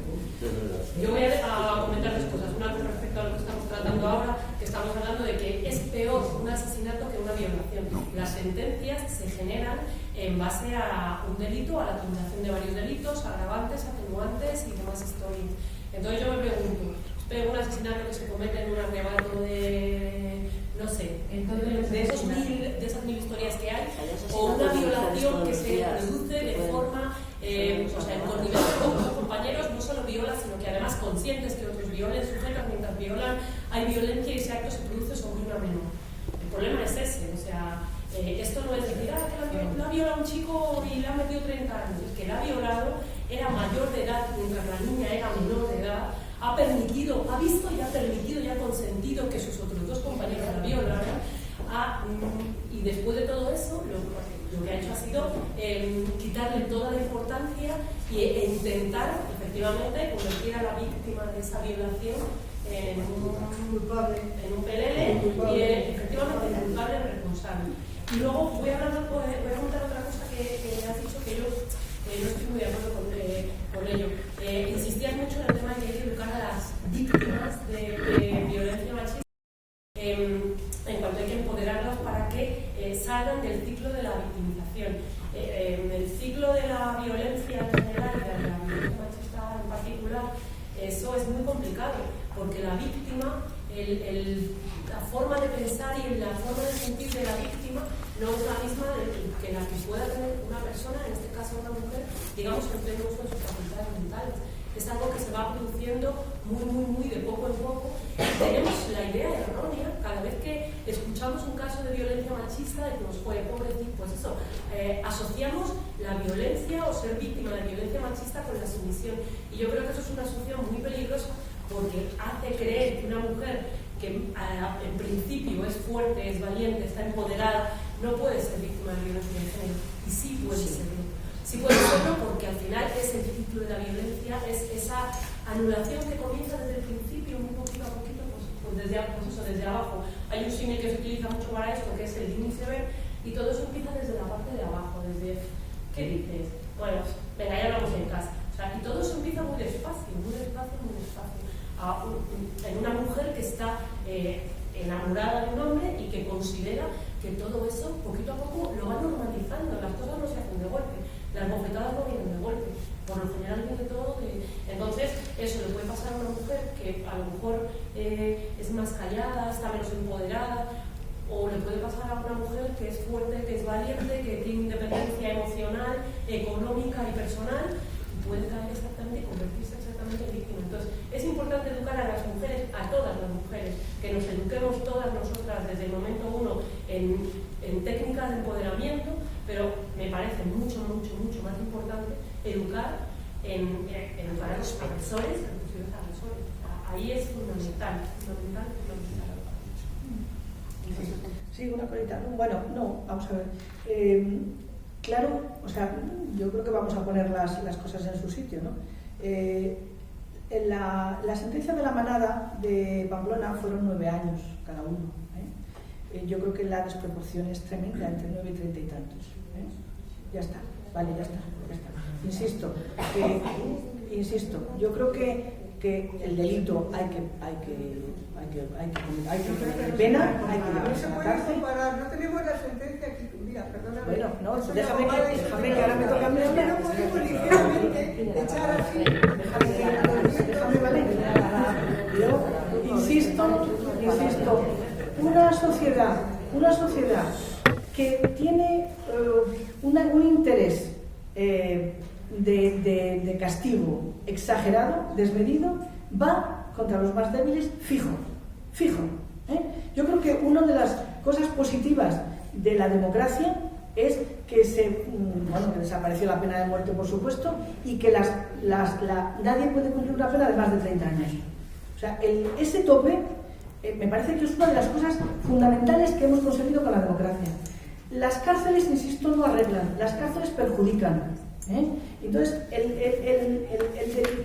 Yo voy a comentar 2 cosas. Una con respecto a lo que estamos tratando ahora, que estamos hablando de que es peor un asesinato que una violación. Las sentencias se generan en base a un delito, a la acumulación de varios delitos, agravantes, atenuantes y demás historias. Entonces yo me pregunto, ¿pero un asesinato que se comete en un arrebato de, no sé, de esas mil historias que hay, o una violación que se produce de forma, o sea, en connivencia con los compañeros, no solo viola, sino que además conscientes que otros violen, sujetas mientras violan, hay violencia y ese acto se produce sobre una menor. El problema es ese, o sea, esto no es decir, que la viola un chico y le ha metido 30 años, es que la ha violado, era mayor de edad mientras la niña era menor de edad, ha visto y ha permitido y ha consentido que sus otros 2 compañeros la violaran, y después de todo eso, lo que ha hecho ha sido quitarle toda la importancia e intentar, efectivamente, convertir a la víctima de esa violación en un pelele y efectivamente en culpable responsable. Y luego voy a comentar otra cosa que has dicho que yo no estoy muy de acuerdo con ello. Insistías mucho en el tema de que hay que educar a las víctimas de violencia machista, en cuanto hay que empoderarlas para que salgan del ciclo de la victimización. El ciclo de la violencia en general y de la violencia machista en particular, eso es muy complicado, porque la víctima, la forma de pensar y la forma de sentir de la víctima no es la misma que la que pueda tener una persona, en este caso una mujer, digamos, en pleno uso de sus facultades mentales. Es algo que se va produciendo muy de poco en poco. Tenemos la idea errónea, cada vez que escuchamos un caso de violencia machista, decimos, oye, pobrecito, pues eso, asociamos la violencia o ser víctima de violencia machista con la sumisión. Y yo creo que eso es una asociación muy peligrosa, porque hace creer que una mujer que en principio es fuerte, es valiente, está empoderada, no puede ser víctima de violencia de género. Y sí puede serlo. Sí puede serlo porque al final es el ciclo de la violencia, es esa anulación que comienza desde el principio, muy poquito a poquito, pues desde abajo. Hay un símil que se utiliza mucho para esto, que es el de un iceberg, y todo eso empieza desde la parte de abajo, desde, ¿qué dices? Bueno, venga, ya hablamos en casa. O sea, y todo eso empieza muy despacio. En una mujer que está enamorada de un hombre y que considera que todo eso, poquito a poco, lo va normalizando. Las cosas no se hacen de golpe, las bofetadas no vienen de golpe. Por lo general viene todo de... Entonces, eso le puede pasar a una mujer que a lo mejor es más callada, está menos empoderada, o le puede pasar a una mujer que es fuerte, que es valiente, que tiene independencia emocional, económica y personal, y puede caer exactamente y convertirse exactamente en víctima. Entonces, es importante educar a las mujeres, a todas las mujeres, que nos eduquemos todas nosotras desde el momento 1 en técnicas de empoderamiento, pero me parece mucho más importante educar a los agresores que a los posibles agresores. Ahí es fundamental. Sí, una cosita. Bueno, no, vamos a ver. Claro, o sea, yo creo que vamos a poner las cosas en su sitio, ¿no? La sentencia de la manada de Pamplona fueron 9 años cada uno. Yo creo que la desproporción es tremenda, entre 9 y 30 y tantos. Ya está, vale, ya está. Insisto, yo creo que el delito hay que poner pena, hay que no se llevarse a la puede cárcel. comparar, no tenemos la sentencia aquí, mira, perdóname. Bueno, no, Eso déjame ya que ahora me toca a mí es que hablar. no podemos ligeramente echar así. Déjame, vale. Yo insisto, una sociedad que tiene un interés de castigo exagerado, desmedido, va contra los más débiles fijo. Yo creo que una de las cosas positivas de la democracia es que desapareció la pena de muerte, por supuesto, y que nadie puede cumplir una pena de más de 30 años. O sea, ese tope me parece que es una de las cosas fundamentales que hemos conseguido con la democracia. Las cárceles, insisto, no arreglan, las cárceles perjudican. Entonces,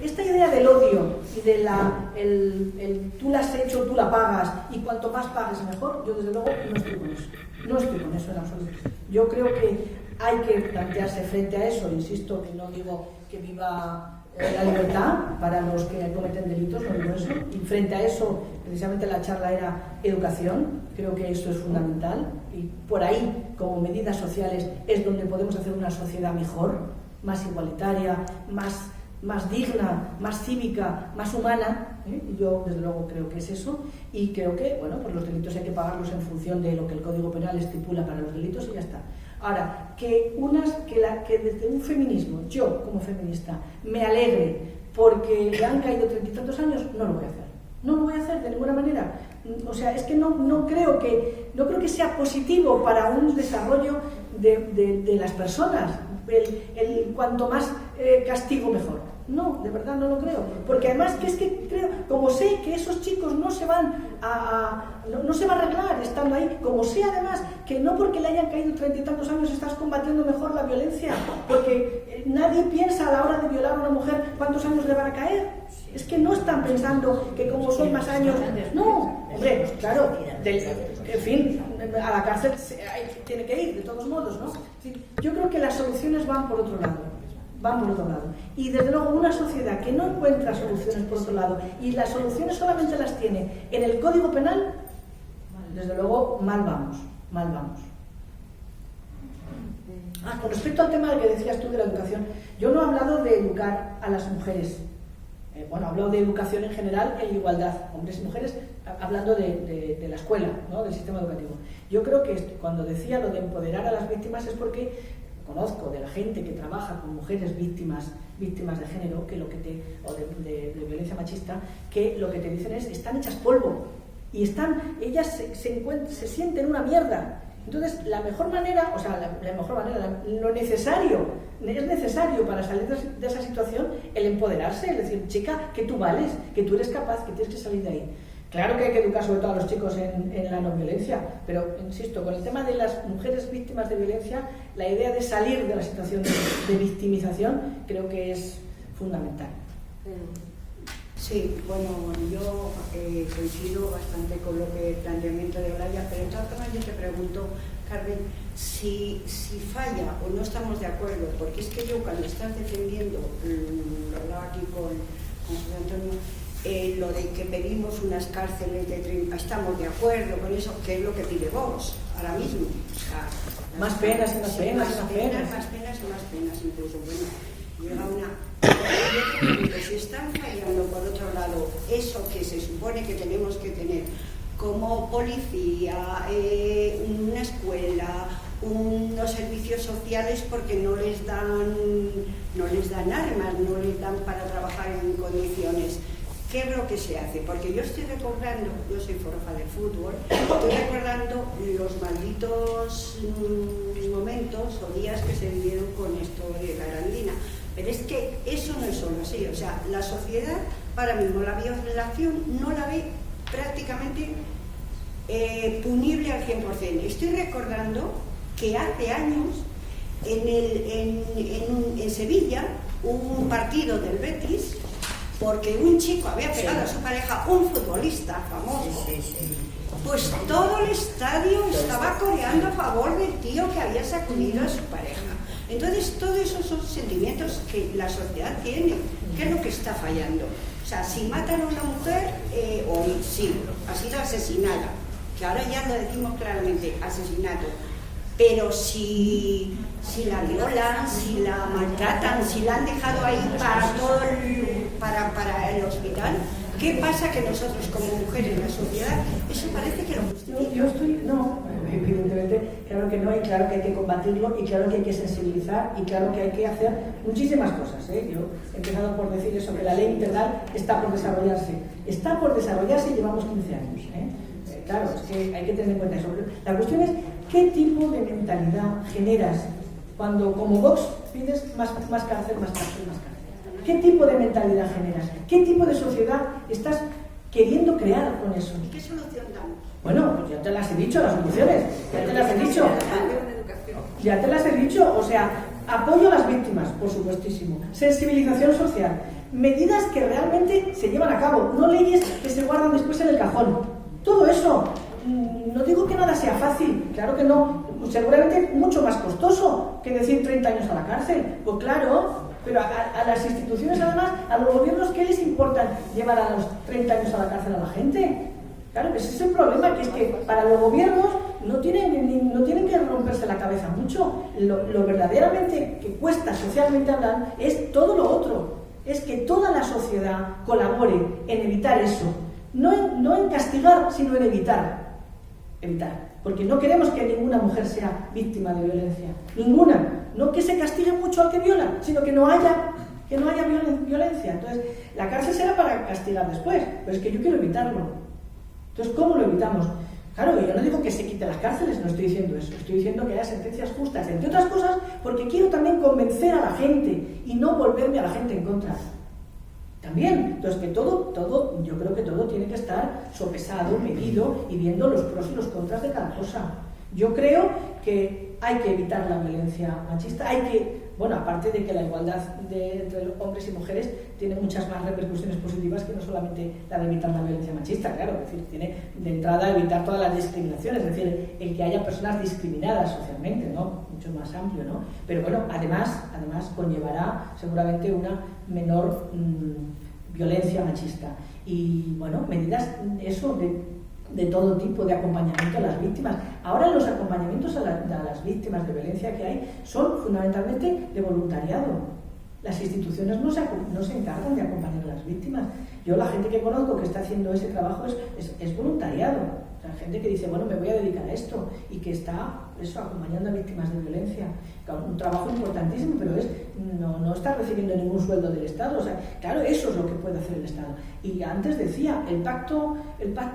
esta idea del odio y de tú la has hecho, tú la pagas, y cuanto más pagues mejor, yo desde luego no estoy con eso. No estoy con eso en absoluto. Yo creo que hay que plantearse frente a eso, insisto, que no digo que viva la libertad para los que cometen delitos, no digo eso, y frente a eso, precisamente la charla era educación, creo que eso es fundamental, y por ahí, como medidas sociales, es donde podemos hacer una sociedad mejor, más igualitaria, más digna, más cívica, más humana. Yo desde luego creo que es eso, y creo que pues los delitos hay que pagarlos en función de lo que el Código Penal estipula para los delitos y ya está. Ahora, que desde un feminismo, yo como feminista, me alegre porque le han caído 30 y tantos años, no lo voy a hacer. No lo voy a hacer de ninguna manera. O sea, es que no creo que sea positivo para un desarrollo de las personas. Cuanto más castigo mejor. No, de verdad no lo creo. Porque además creo, como sé que esos chicos no se van no se va a arreglar estando ahí, como sé además que no porque le hayan caído 30 y tantos años estás combatiendo mejor la violencia, porque nadie piensa a la hora de violar a una mujer cuántos años le van a caer. Es que no están pensando que como son más años. No, hombre, pues claro, en fin, a la cárcel tiene que ir, de todos modos, ¿no? Yo creo que las soluciones van por otro lado. Y desde luego una sociedad que no encuentra soluciones por otro lado y las soluciones solamente las tiene en el Código Penal, desde luego mal vamos. Con respecto al tema que decías tú de la educación, yo no he hablado de educar a las mujeres. He hablado de educación en general en igualdad, hombres y mujeres, hablando de la escuela, ¿no? Del sistema educativo. Yo creo que cuando decía lo de empoderar a las víctimas es porque conozco de la gente que trabaja con mujeres víctimas de género, que o de violencia machista, que lo que te dicen es están hechas polvo y ellas se sienten una mierda. Entonces, la mejor manera, lo necesario, es necesario para salir de esa situación el empoderarse, es decir, chica, que tú vales, que tú eres capaz, que tienes que salir de ahí. Claro que hay que educar sobre todo a los chicos en la no violencia, pero insisto, con el tema de las mujeres víctimas de violencia, la idea de salir de la situación de victimización creo que es fundamental. Sí, yo coincido bastante con lo que el planteamiento de Olaya, pero de todas formas yo te pregunto, Carmen, si falla o no estamos de acuerdo, porque es que yo cuando estás defendiendo, lo hablaba aquí con José Antonio, lo de que pedimos unas cárceles de 30, estamos de acuerdo con eso, que es lo que pide Vox ahora mismo. O sea, más penas y más penas. Más penas incluso. Llega una... Si están fallando, por otro lado, eso que se supone que tenemos que tener como policía, una escuela, unos servicios sociales, porque no les dan armas, no les dan para trabajar en condiciones. ¿Qué es lo que se hace? Porque yo estoy recordando, yo soy forofana de fútbol, estoy recordando los malditos momentos o días que se vivieron con esto de la Grandina. Pero es que eso no es solo así, o sea, la sociedad ahora mismo la violación no la ve prácticamente punible al 100%. Estoy recordando que hace años en Sevilla hubo un partido del Betis porque un chico había pegado a su pareja, un futbolista famoso, pues todo el estadio estaba coreando a favor del tío que había sacudido a su pareja. Entonces, todos esos son sentimientos que la sociedad tiene. ¿Qué es lo que está fallando? O sea, si matan a una mujer, sí, ha sido asesinada, que ahora ya lo decimos claramente, asesinato. Pero si la violan, si la maltratan, si la han dejado ahí para el hospital, ¿qué pasa que nosotros como mujeres en la sociedad, eso parece que lo justifica? No, evidentemente, claro que no, y claro que hay que combatirlo, y claro que hay que sensibilizar, y claro que hay que hacer muchísimas cosas. Yo he empezado por decir eso, que la ley integral está por desarrollarse y llevamos 15 años. Claro, es que hay que tener en cuenta eso. La cuestión es qué tipo de mentalidad generas cuando como Vox pides más cárcel, más cárcel, más cárcel? ¿Qué tipo de mentalidad generas? ¿Qué tipo de sociedad estás queriendo crear con eso? ¿Y qué solución damos? Bueno, pues ya te las he dicho, las soluciones. Ya te las he dicho. Ya te las he dicho. O sea, apoyo a las víctimas, por supuestísimo. Sensibilización social. Medidas que realmente se llevan a cabo, no leyes que se guardan después en el cajón. Todo eso. No digo que nada sea fácil, claro que no. Seguramente mucho más costoso que decir 30 años a la cárcel. Pues claro, pero a las instituciones, además, a los gobiernos, ¿qué les importa llevar a los 30 años a la cárcel a la gente? Claro, ese es el problema, que es que para los gobiernos no tienen que romperse la cabeza mucho. Lo verdaderamente que cuesta socialmente hablar es todo lo otro. Es que toda la sociedad colabore en evitar eso. No en castigar, sino en evitar. Porque no queremos que ninguna mujer sea víctima de violencia. Ninguna. No que se castigue mucho al que viola, sino que no haya violencia. Entonces, la cárcel será para castigar después, pero es que yo quiero evitarlo. Entonces, ¿cómo lo evitamos? Claro, yo no digo que se quiten las cárceles, no estoy diciendo eso. Estoy diciendo que haya sentencias justas, entre otras cosas, porque quiero también convencer a la gente y no volverme a la gente en contra. También, entonces que todo, yo creo que todo tiene que estar sopesado, medido y viendo los pros y los contras de cada cosa. Yo creo que hay que evitar la violencia machista, aparte de que la igualdad entre hombres y mujeres tiene muchas más repercusiones positivas que no solamente la de evitar la violencia machista, claro, es decir, tiene de entrada evitar todas las discriminaciones, es decir, el que haya personas discriminadas socialmente, ¿no? Mucho más amplio, ¿no? Pero bueno, además conllevará seguramente una menor violencia machista. Y bueno, medidas eso de todo tipo de acompañamiento a las víctimas. Ahora los acompañamientos a las víctimas de violencia que hay son fundamentalmente de voluntariado. Las instituciones no se encargan de acompañar a las víctimas. Yo la gente que conozco que está haciendo ese trabajo es voluntariado. O sea, gente que dice, bueno, me voy a dedicar a esto y que está acompañando a víctimas de violencia. Un trabajo importantísimo, pero no está recibiendo ningún sueldo del Estado. O sea, claro, eso es lo que puede hacer el Estado. Y antes decía, el pacto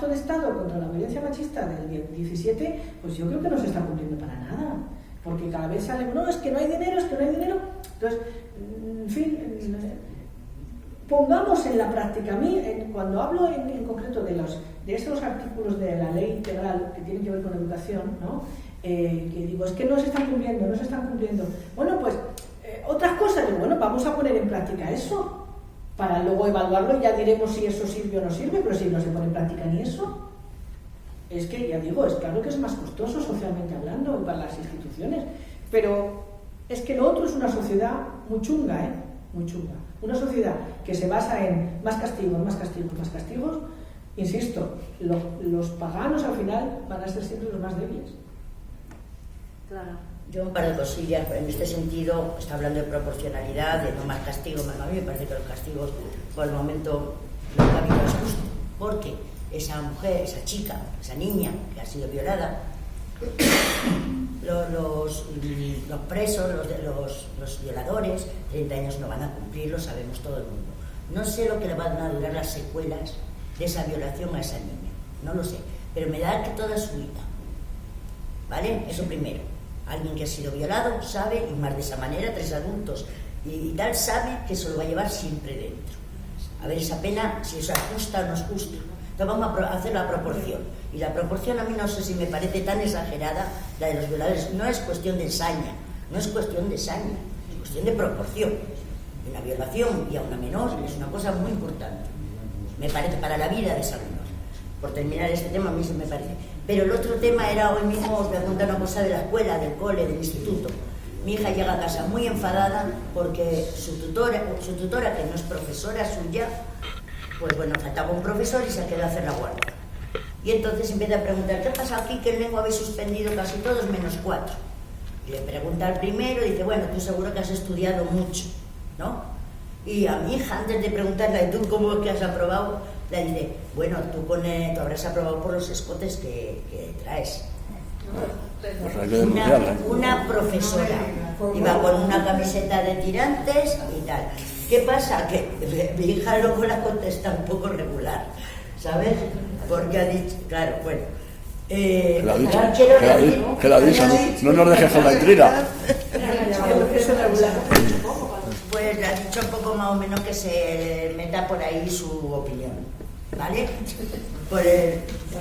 de Estado contra la violencia machista del 17, pues yo creo que no se está cumpliendo para nada. Porque cada vez sale, no, es que no hay dinero. Entonces, en fin, pongamos en la práctica. A mí, cuando hablo en concreto de esos artículos de la ley integral que tienen que ver con educación, ¿no? Que digo, es que no se están cumpliendo. Bueno, pues otras cosas, digo, bueno, vamos a poner en práctica eso para luego evaluarlo y ya diremos si eso sirve o no sirve, pero si no se pone en práctica ni eso, es que, ya digo, es claro que es más costoso socialmente hablando y para las instituciones, pero es que lo otro es una sociedad muy chunga, muy chunga. Una sociedad que se basa en más castigos. Insisto, los paganos al final van a ser siempre los más débiles. Claro. Yo un par de cosillas, en este sentido, está hablando de proporcionalidad, de no más castigo, a mí me parece que los castigos por el momento no han habido es justo, porque esa mujer, esa chica, esa niña que ha sido violada, los presos, los violadores, 30 años no van a cumplir, lo sabemos todo el mundo. No sé lo que le van a durar las secuelas de esa violación a esa niña, no lo sé, pero me da que toda su vida, ¿vale? Eso primero. Alguien que ha sido violado sabe, y más de esa manera, 3 adultos y tal, sabe que se lo va a llevar siempre dentro. A ver esa pena, si eso es justa o no es justa. Entonces vamos a hacer la proporción. Y la proporción a mí no sé si me parece tan exagerada, la de los violadores. No es cuestión de saña, es cuestión de proporción. Una violación y a una menor es una cosa muy importante. Me parece para la vida de esa menor. Por terminar este tema, a mí se me parece. Pero el otro tema era, hoy mismo os voy a contar una cosa de la escuela, del cole, del instituto. Mi hija llega a casa muy enfadada porque su tutora, que no es profesora suya, pues bueno, faltaba un profesor y se ha quedado a hacer la guardia. Y entonces empieza a preguntar, ¿qué pasa aquí? Que en lengua habéis suspendido casi todos menos 4. Y le pregunta al primero y dice, bueno, tú seguro que has estudiado mucho, ¿no? Y a mi hija, antes de preguntarle, ¿tú cómo es que has aprobado? Le dice, bueno, tú habrás aprobado por los escotes que traes. Pues hay que denunciarla. Una profesora iba con una camiseta de tirantes y tal. ¿Qué pasa? Que mi hija luego la contesta un poco regular, ¿sabes? Porque ha dicho, claro, bueno. ¿Qué le ha dicho? No nos dejes con la intriga. se regula. Pues le ha dicho un poco más o menos que se meta por ahí su opinión, ¿vale?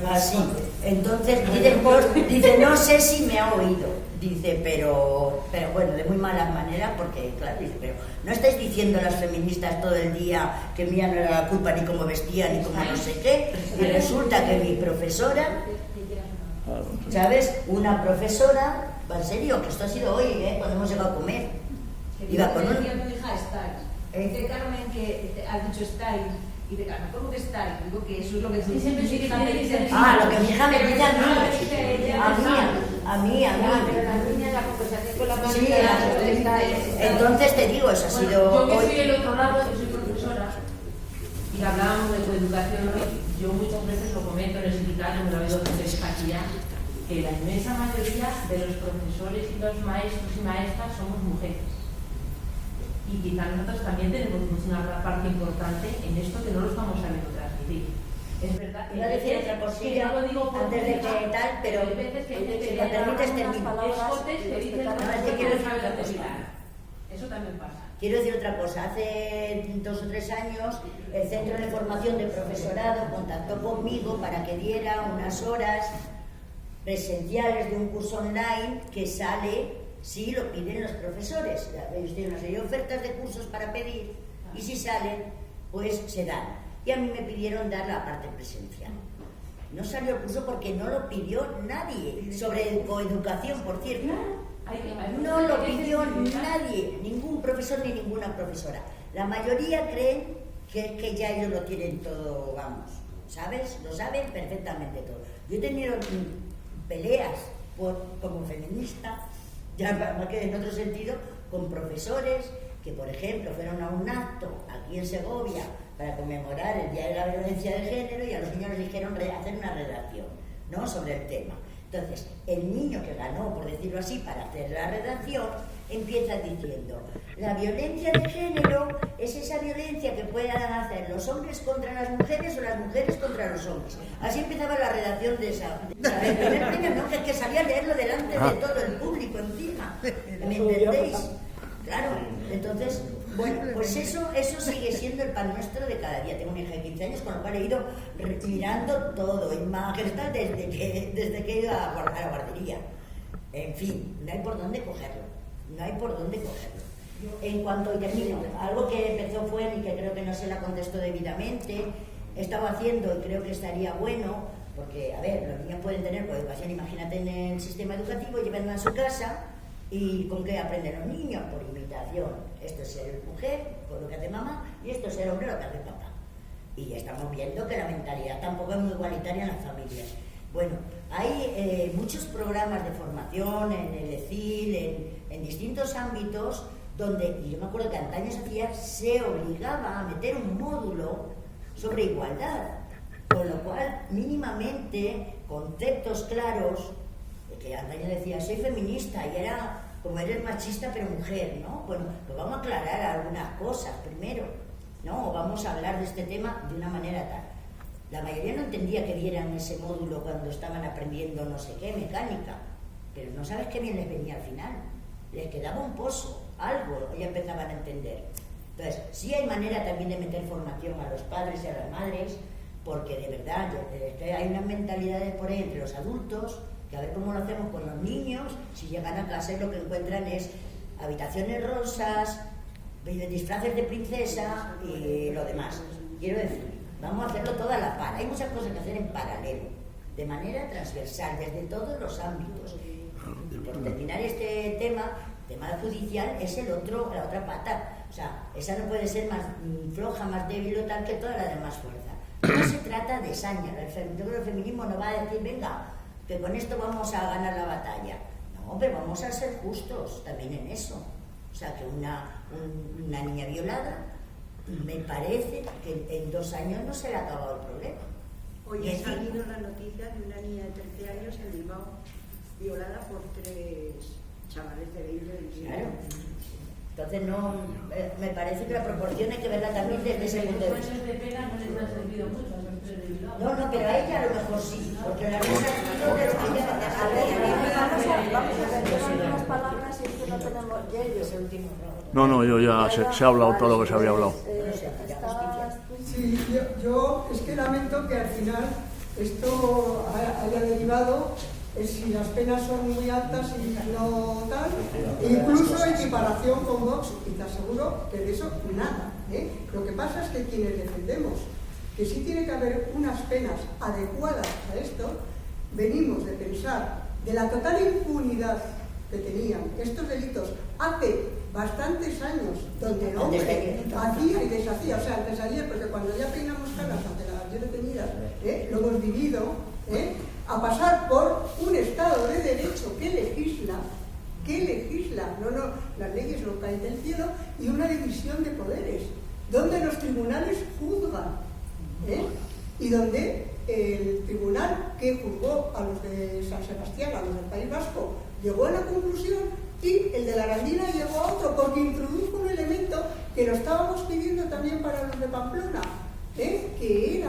Así. Entonces dice, no sé si me ha oído, dice, pero bueno, de muy malas maneras, porque claro, dice, pero no estáis diciendo las feministas todo el día que mía no era la culpa ni cómo vestía ni cómo no sé qué, y resulta que mi profesora, ¿sabes? Una profesora, en serio, que esto ha sido hoy, cuando hemos llegado a comer, iba con un... Dice Carmen que has dicho style. Y de Carmen, ¿cómo que style? Digo que eso es lo que tú siempre sí que tiene que ser. Ah, lo que mi hija me dice a mí. Pero la niña, la conversación con la Sí, maestra. entonces te digo, eso ha sido... Yo que soy del otro lado, yo soy profesora, y hablábamos de coeducación hoy, yo muchas veces lo comento en el sindicato, me lo veo desde aquí ya, que la inmensa mayoría de los profesores y los maestros y maestras somos mujeres. Y quizás nosotros también tenemos una parte importante en esto que no lo estamos sabiendo transmitir. Es verdad. Iba a decir otra cosilla no lo digo por antes de que tal, pero hay veces que hay gente si que me permites termino. escotes que dicen No, es que quiero decir otra cosa. Eso también pasa. Quiero decir otra cosa. Hace 2 o 3 años el Centro de Formación de Profesorado contactó conmigo para que diera unas horas presenciales de un curso online que sale si lo piden los profesores. Ellos tienen una serie de ofertas de cursos para pedir y si salen, pues se dan. Y a mí me pidieron dar la parte presencial. No salió el curso porque no lo pidió nadie. Sobre coeducación, por cierto. No lo pidió nadie, ningún profesor ni ninguna profesora. La mayoría creen que ya ellos lo tienen todo, vamos, ¿sabes? Lo saben perfectamente todo. Yo he tenido peleas como feminista, ya más que en otro sentido, con profesores que, por ejemplo, fueron a un acto aquí en Segovia para conmemorar el Día de la Violencia de Género y a los niños les dijeron hacer una redacción, ¿no?, sobre el tema. Entonces, el niño que ganó, por decirlo así, para hacer la redacción, empieza diciendo: la violencia de género es esa violencia que puedan hacer los hombres contra las mujeres o las mujeres contra los hombres. Así empezaba la redacción de esa primer ¿no? Que salía a leerlo delante de todo el público encima. ¿Me entendéis? Claro, entonces, bueno, pues eso sigue siendo el pan nuestro de cada día. Tengo una hija de 15 años, con lo cual he ido mirando todo, imágenes, tal, desde que he ido a la guardería. En fin, no hay por dónde cogerlo. En cuanto, y termino, algo que empezó fue, y que creo que no se la contestó debidamente, he estado haciendo, y creo que estaría bueno, porque, a ver, los niños pueden tener coeducación, imagínate, en el sistema educativo, llevan a su casa, ¿y con qué aprenden los niños? Por imitación. Esto es ser mujer, por lo que hace mamá, y esto es ser hombre, lo que hace papá. Y estamos viendo que la mentalidad tampoco es muy igualitaria en las familias. Bueno, hay muchos programas de formación en el ECIL, en distintos ámbitos, donde, y yo me acuerdo que antaño se obligaba a meter un módulo sobre igualdad, con lo cual mínimamente conceptos claros, que antaño decía soy feminista y era como eres machista pero mujer, ¿no? Bueno, pues vamos a aclarar algunas cosas primero, ¿no? O vamos a hablar de este tema de una manera tal. La mayoría no entendía que dieran ese módulo cuando estaban aprendiendo no sé qué, mecánica, pero no sabes qué bien les venía al final. Les quedaba un pozo, algo, ya empezaban a entender. Entonces, sí hay manera también de meter formación a los padres y a las madres, porque de verdad hay unas mentalidades por ahí entre los adultos, que a ver cómo lo hacemos con los niños, si llegan a casa y lo que encuentran es habitaciones rosas, disfraces de princesa y lo demás. Quiero decir, vamos a hacerlo toda la par. Hay muchas cosas que hacer en paralelo, de manera transversal, desde todos los ámbitos. Y por terminar este tema judicial es la otra pata. O sea, esa no puede ser más floja, más débil o tal que toda la demás fuerza. No se trata de saña. Yo creo que el feminismo no va a decir, venga, que con esto vamos a ganar la batalla. No, pero vamos a ser justos también en eso. O sea, que una niña violada, me parece que en 2 años no se le ha acabado el problema. Hoy ha salido la noticia de una niña de 13 años en Bilbao, violada por 3 chavales de 20 años. Claro. Entonces no, me parece que la proporción hay que verla también desde ese punto de vista. de pena no les ha servido mucho a los 3 de Bilbao. No, pero a ella a lo mejor sí, porque la cosa ha sido de lo que ella... Vamos a ver, yo no digo unas palabras y es que no tenemos, y ellos, No, yo ya se ha hablado todo lo que se había hablado. Sí, yo es que lamento que al final esto haya derivado si las penas son muy altas y no tal, incluso equiparación con Vox, y te aseguro que de eso nada. Lo que pasa es que quienes defendemos que sí tiene que haber unas penas adecuadas a esto, venimos de pensar de la total impunidad que tenían estos delitos hace bastantes años, donde el hombre hacía y deshacía, o sea, antes ayer, porque cuando ya peinamos canas ante las detenidas, lo hemos vivido, a pasar por un Estado de Derecho que legisla, no, las leyes no caen del cielo, y una división de poderes, donde los tribunales juzgan, y donde el tribunal que juzgó a los de San Sebastián, a los del País Vasco, llegó a una conclusión y el de la Arandina llegó a otro, porque introdujo un elemento que lo estábamos pidiendo también para los de Pamplona, que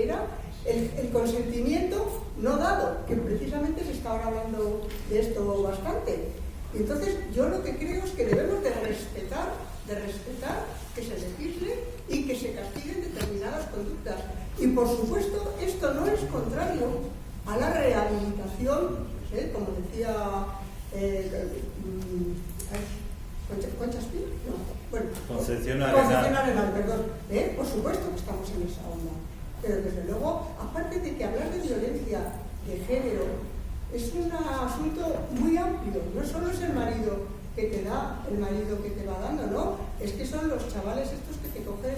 era el consentimiento no dado, que precisamente se está ahora hablando de esto bastante. Y entonces yo lo que creo es que debemos de respetar que se legisle y que se castiguen determinadas conductas. Y por supuesto esto no es contrario a la rehabilitación, como decía Concha Espina, no, bueno, Concepción Arenal, perdón, por supuesto que estamos en esa onda, pero desde luego, aparte de que hablar de violencia de género es un asunto muy amplio, no solo es el marido que te da, el marido que te va dando, ¿no? Es que son los chavales estos que te cogen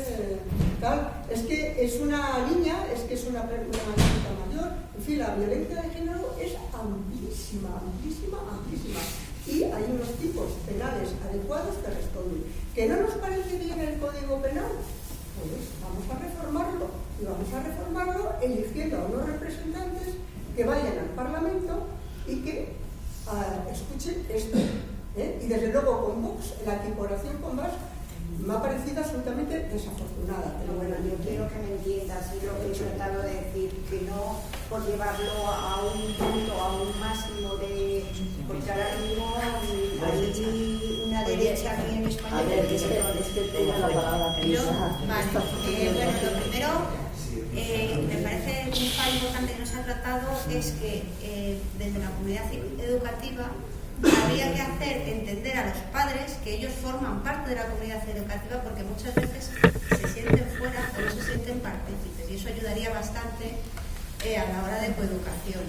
tal, es que es una niña, es que es una chica mayor, en fin, la violencia de género es amplísima. Y hay unos tipos penales adecuados que responden. ¿Que no nos parece bien el Código Penal? Pues vamos a reformarlo. Y vamos a reformarlo eligiendo a unos representantes que vayan al Parlamento y que escuchen esto. Y desde luego con Vox, la equiparación con Vox me ha parecido absolutamente desafortunada. Pero bueno, yo quiero que me entiendas, y lo que he tratado de decir, que no por llevarlo a un punto, a un máximo de... Porque ahora mismo hay una derecha aquí en España... Bueno, lo primero, me parece un fallo importante que nos ha tratado es que desde la comunidad educativa habría que hacer entender a los padres que ellos forman parte de la comunidad educativa, porque muchas veces se sienten fuera o no se sienten partícipes, y eso ayudaría bastante a la hora de coeducación.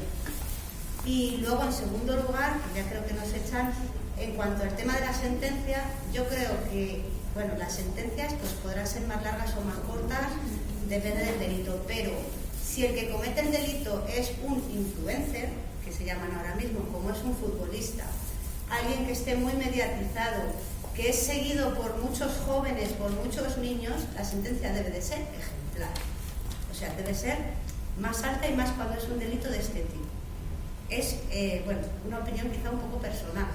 Y luego, en segundo lugar, que ya creo que nos echan, en cuanto al tema de la sentencia, yo creo que, bueno, las sentencias pues podrán ser más largas o más cortas, depende del delito, pero si el que comete el delito es un influencer, que se llaman ahora mismo, como es un futbolista, alguien que esté muy mediatizado, que es seguido por muchos jóvenes, por muchos niños, la sentencia debe de ser ejemplar. O sea, debe ser más alta, y más cuando es un delito de este tipo. Es, bueno, una opinión quizá un poco personal,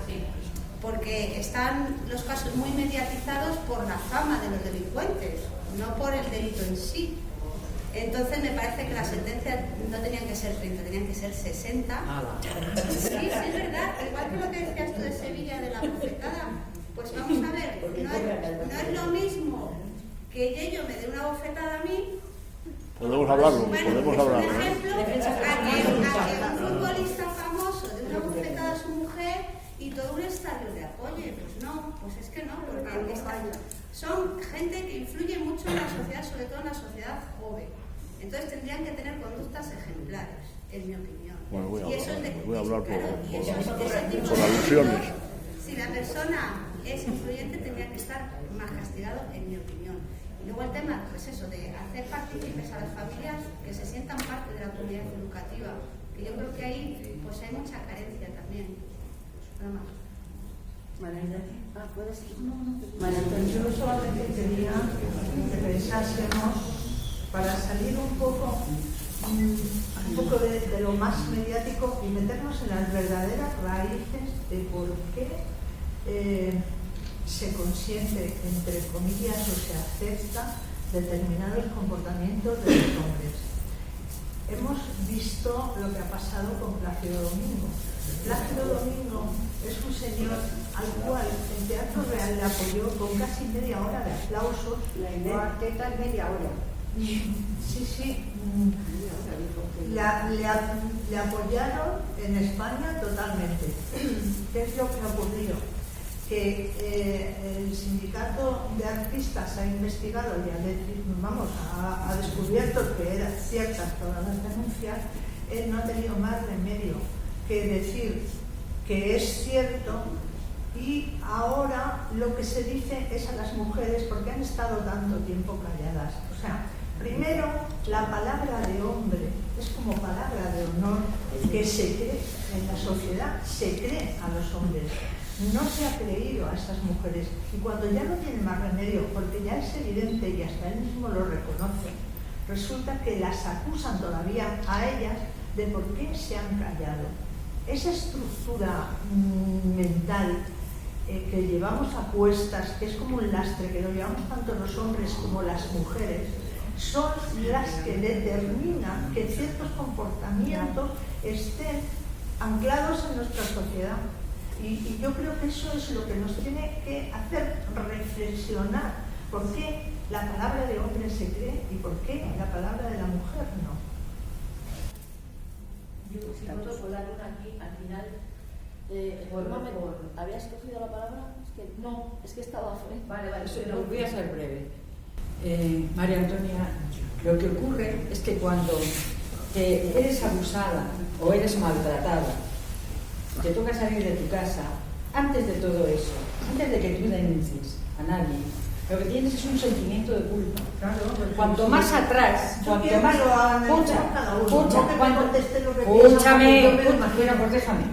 porque están los casos muy mediatizados por la fama de los delincuentes, no por el delito en sí. Entonces me parece que las sentencias no tenían que ser 30, tenían que ser 60. Sí, es verdad, igual que lo que decías tú de Sevilla, de la bofetada. Pues vamos a ver, no es lo mismo que Yello me dé una bofetada a mí. Podemos hablarlo, bueno, podemos hablarlo. Por ejemplo, a que un futbolista famoso de una bofetada a su mujer y todo un estadio le apoye. Pues no, pues es que no, porque son gente que influye mucho en la sociedad, sobre todo en la sociedad joven. Entonces tendrían que tener conductas ejemplares, en mi opinión. Bueno, voy a hablar por alusiones. Si la persona es influyente, tendría que estar más castigado, en mi opinión. Y luego el tema, pues eso, de hacer partícipes a las familias que se sientan parte de la comunidad educativa, que yo creo que ahí pues hay mucha carencia también. Nada más. Yo solamente quería que pensásemos, para salir un poco de lo más mediático y meternos en las verdaderas raíces de por qué se consiente, entre comillas, o se acepta determinados comportamientos de los hombres. Hemos visto lo que ha pasado con Plácido Domingo. Plácido Domingo es un señor al cual el Teatro Real le apoyó con casi media hora de aplausos. La cuarteta en media hora. Sí. Le apoyaron en España totalmente. ¿Qué es lo que ha ocurrido? Que el sindicato de artistas ha investigado y ha descubierto que eran ciertas todas las denuncias. Él no ha tenido más remedio que decir que es cierto, y ahora lo que se dice es a las mujeres, porque han estado tanto tiempo calladas. O sea, primero, la palabra de hombre es como palabra de honor que se cree en la sociedad, se cree a los hombres. No se ha creído a estas mujeres, y cuando ya no tiene más remedio, porque ya es evidente y hasta él mismo lo reconoce, resulta que las acusan todavía a ellas de por qué se han callado. Esa estructura mental que llevamos a cuestas, que es como un lastre, que lo llevamos tanto los hombres como las mujeres, son las que determinan que ciertos comportamientos estén anclados en nuestra sociedad. Y yo creo que eso es lo que nos tiene que hacer reflexionar. ¿Por qué la palabra de hombre se cree y por qué la palabra de la mujer no? Yo, si voto por la luna aquí, al final, ¿habías cogido la palabra? Es que no, es que estaba fuera. Vale, pero voy a ser breve. María Antonia, lo que ocurre es que cuando eres abusada o eres maltratada, te toca salir de tu casa, antes de todo eso, antes de que tú denuncies a nadie, lo que tienes es un sentimiento de culpa. Claro, cuanto más atrás, cuanto más... Déjame.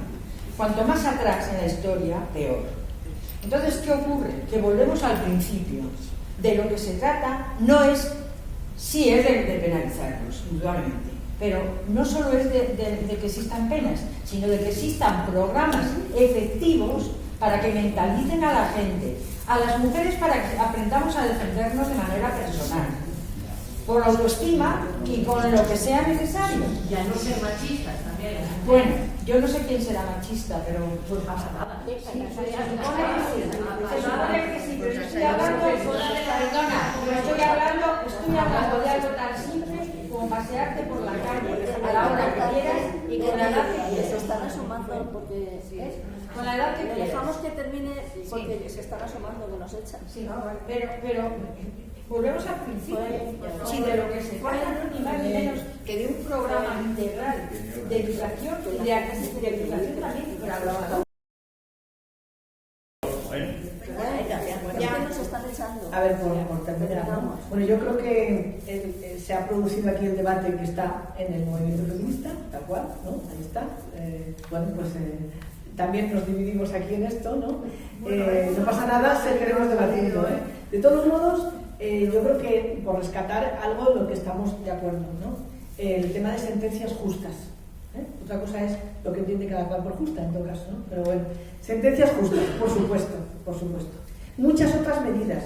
Cuanto más atrás en la historia, peor. Entonces, ¿qué ocurre? Que volvemos al principio. De lo que se trata no es... Sí, es de penalizarlos, indudablemente. Pero no solo es de que existan penas, sino de que existan programas efectivos para que mentalicen a la gente, a las mujeres, para que aprendamos a defendernos de manera personal, por autoestima y con lo que sea necesario. Ya no ser machistas también. Bueno, yo no sé quién será machista, pero pues pasa nada. Se supone que sí, pero yo estoy hablando, estoy hablando de algo tan simple como pasearte por la calle a la hora que quieras y con la edad que quieras. Se están asomando porque con la edad que quieras. Dejamos que termine porque se están asomando, que nos echan. Sí, pero volvemos al principio. Si de lo que se trata no ni más ni menos que de un programa integral de educación y de educación también para los adultos. Ya nos están echando. A ver, por terminar, ¿no? Bueno, yo creo que se ha producido aquí el debate que está en el movimiento feminista, tal cual, ¿no? Ahí está. Bueno, pues también nos dividimos aquí en esto, ¿no? No pasa nada, seguiremos debatiendo, ¿eh? De todos modos, yo creo que por rescatar algo en lo que estamos de acuerdo, ¿no? El tema de sentencias justas. Otra cosa es lo que entiende cada cual por justa, en todo caso, ¿no? Pero bueno, sentencias justas, por supuesto, por supuesto. Muchas otras medidas.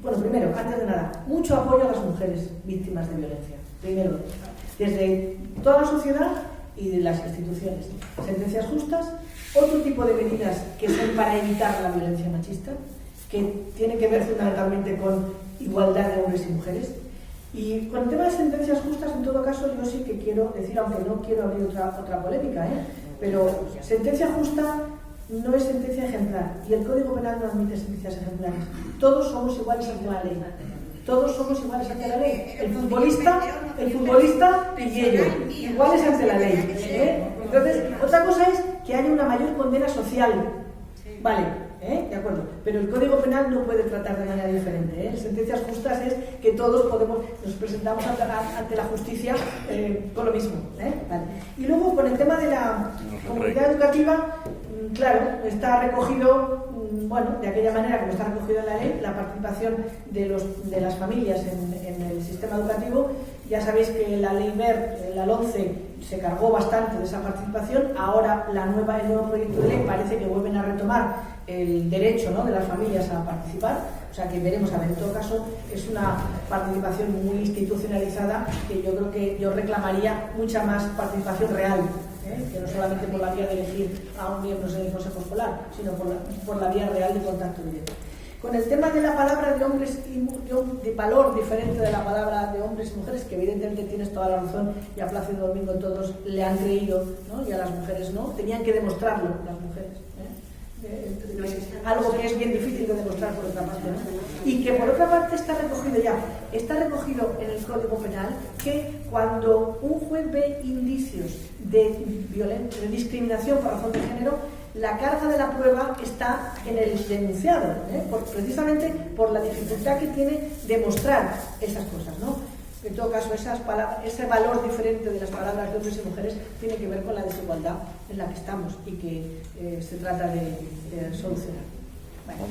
Bueno, primero, antes de nada, mucho apoyo a las mujeres víctimas de violencia. Primero, desde toda la sociedad y de las instituciones. Sentencias justas, otro tipo de medidas que son para evitar la violencia machista, que tiene que ver fundamentalmente con igualdad de hombres y mujeres. Y con el tema de sentencias justas, en todo caso, yo sí que quiero decir, aunque no quiero abrir otra polémica, pero sentencia justa no es sentencia ejemplar, y el Código Penal no admite sentencias ejemplares. Todos somos iguales ante la ley. Todos somos iguales ante la ley. El futbolista y ellos, iguales ante la ley. Entonces, otra cosa es que haya una mayor condena social. Vale. ¿De acuerdo? Pero el Código Penal no puede tratar de manera diferente. Sentencias justas es que todos nos presentamos ante la justicia con lo mismo. Vale. Y luego, con el tema de la comunidad educativa, claro, está recogido, bueno, de aquella manera como está recogido en la ley, la participación de las familias en el sistema educativo. Ya sabéis que la ley MER, la LOMCE, se cargó bastante de esa participación. Ahora el nuevo proyecto de ley parece que vuelven a retomar el derecho, ¿no?, de las familias a participar. O sea que veremos, a ver, en todo caso es una participación muy institucionalizada, que yo creo que yo reclamaría mucha más participación real que no solamente por la vía de elegir a un miembro en el Consejo Escolar, sino por la vía real de contacto directo. Con el tema de la palabra de hombres de valor diferente de la palabra de hombres y mujeres, que evidentemente tienes toda la razón, y a Plácido Domingo todos le han creído, ¿no? Y a las mujeres no, tenían que demostrarlo las mujeres. Algo que es bien difícil de demostrar por otra parte, ¿no? Y que por otra parte está recogido en el Código Penal, que cuando un juez ve indicios de discriminación por razón de género, la carga de la prueba está en el denunciado, precisamente por la dificultad que tiene demostrar esas cosas, ¿no? En todo caso, ese valor diferente de las palabras de hombres y mujeres tiene que ver con la desigualdad en la que estamos y que se trata de solucionar. Bueno.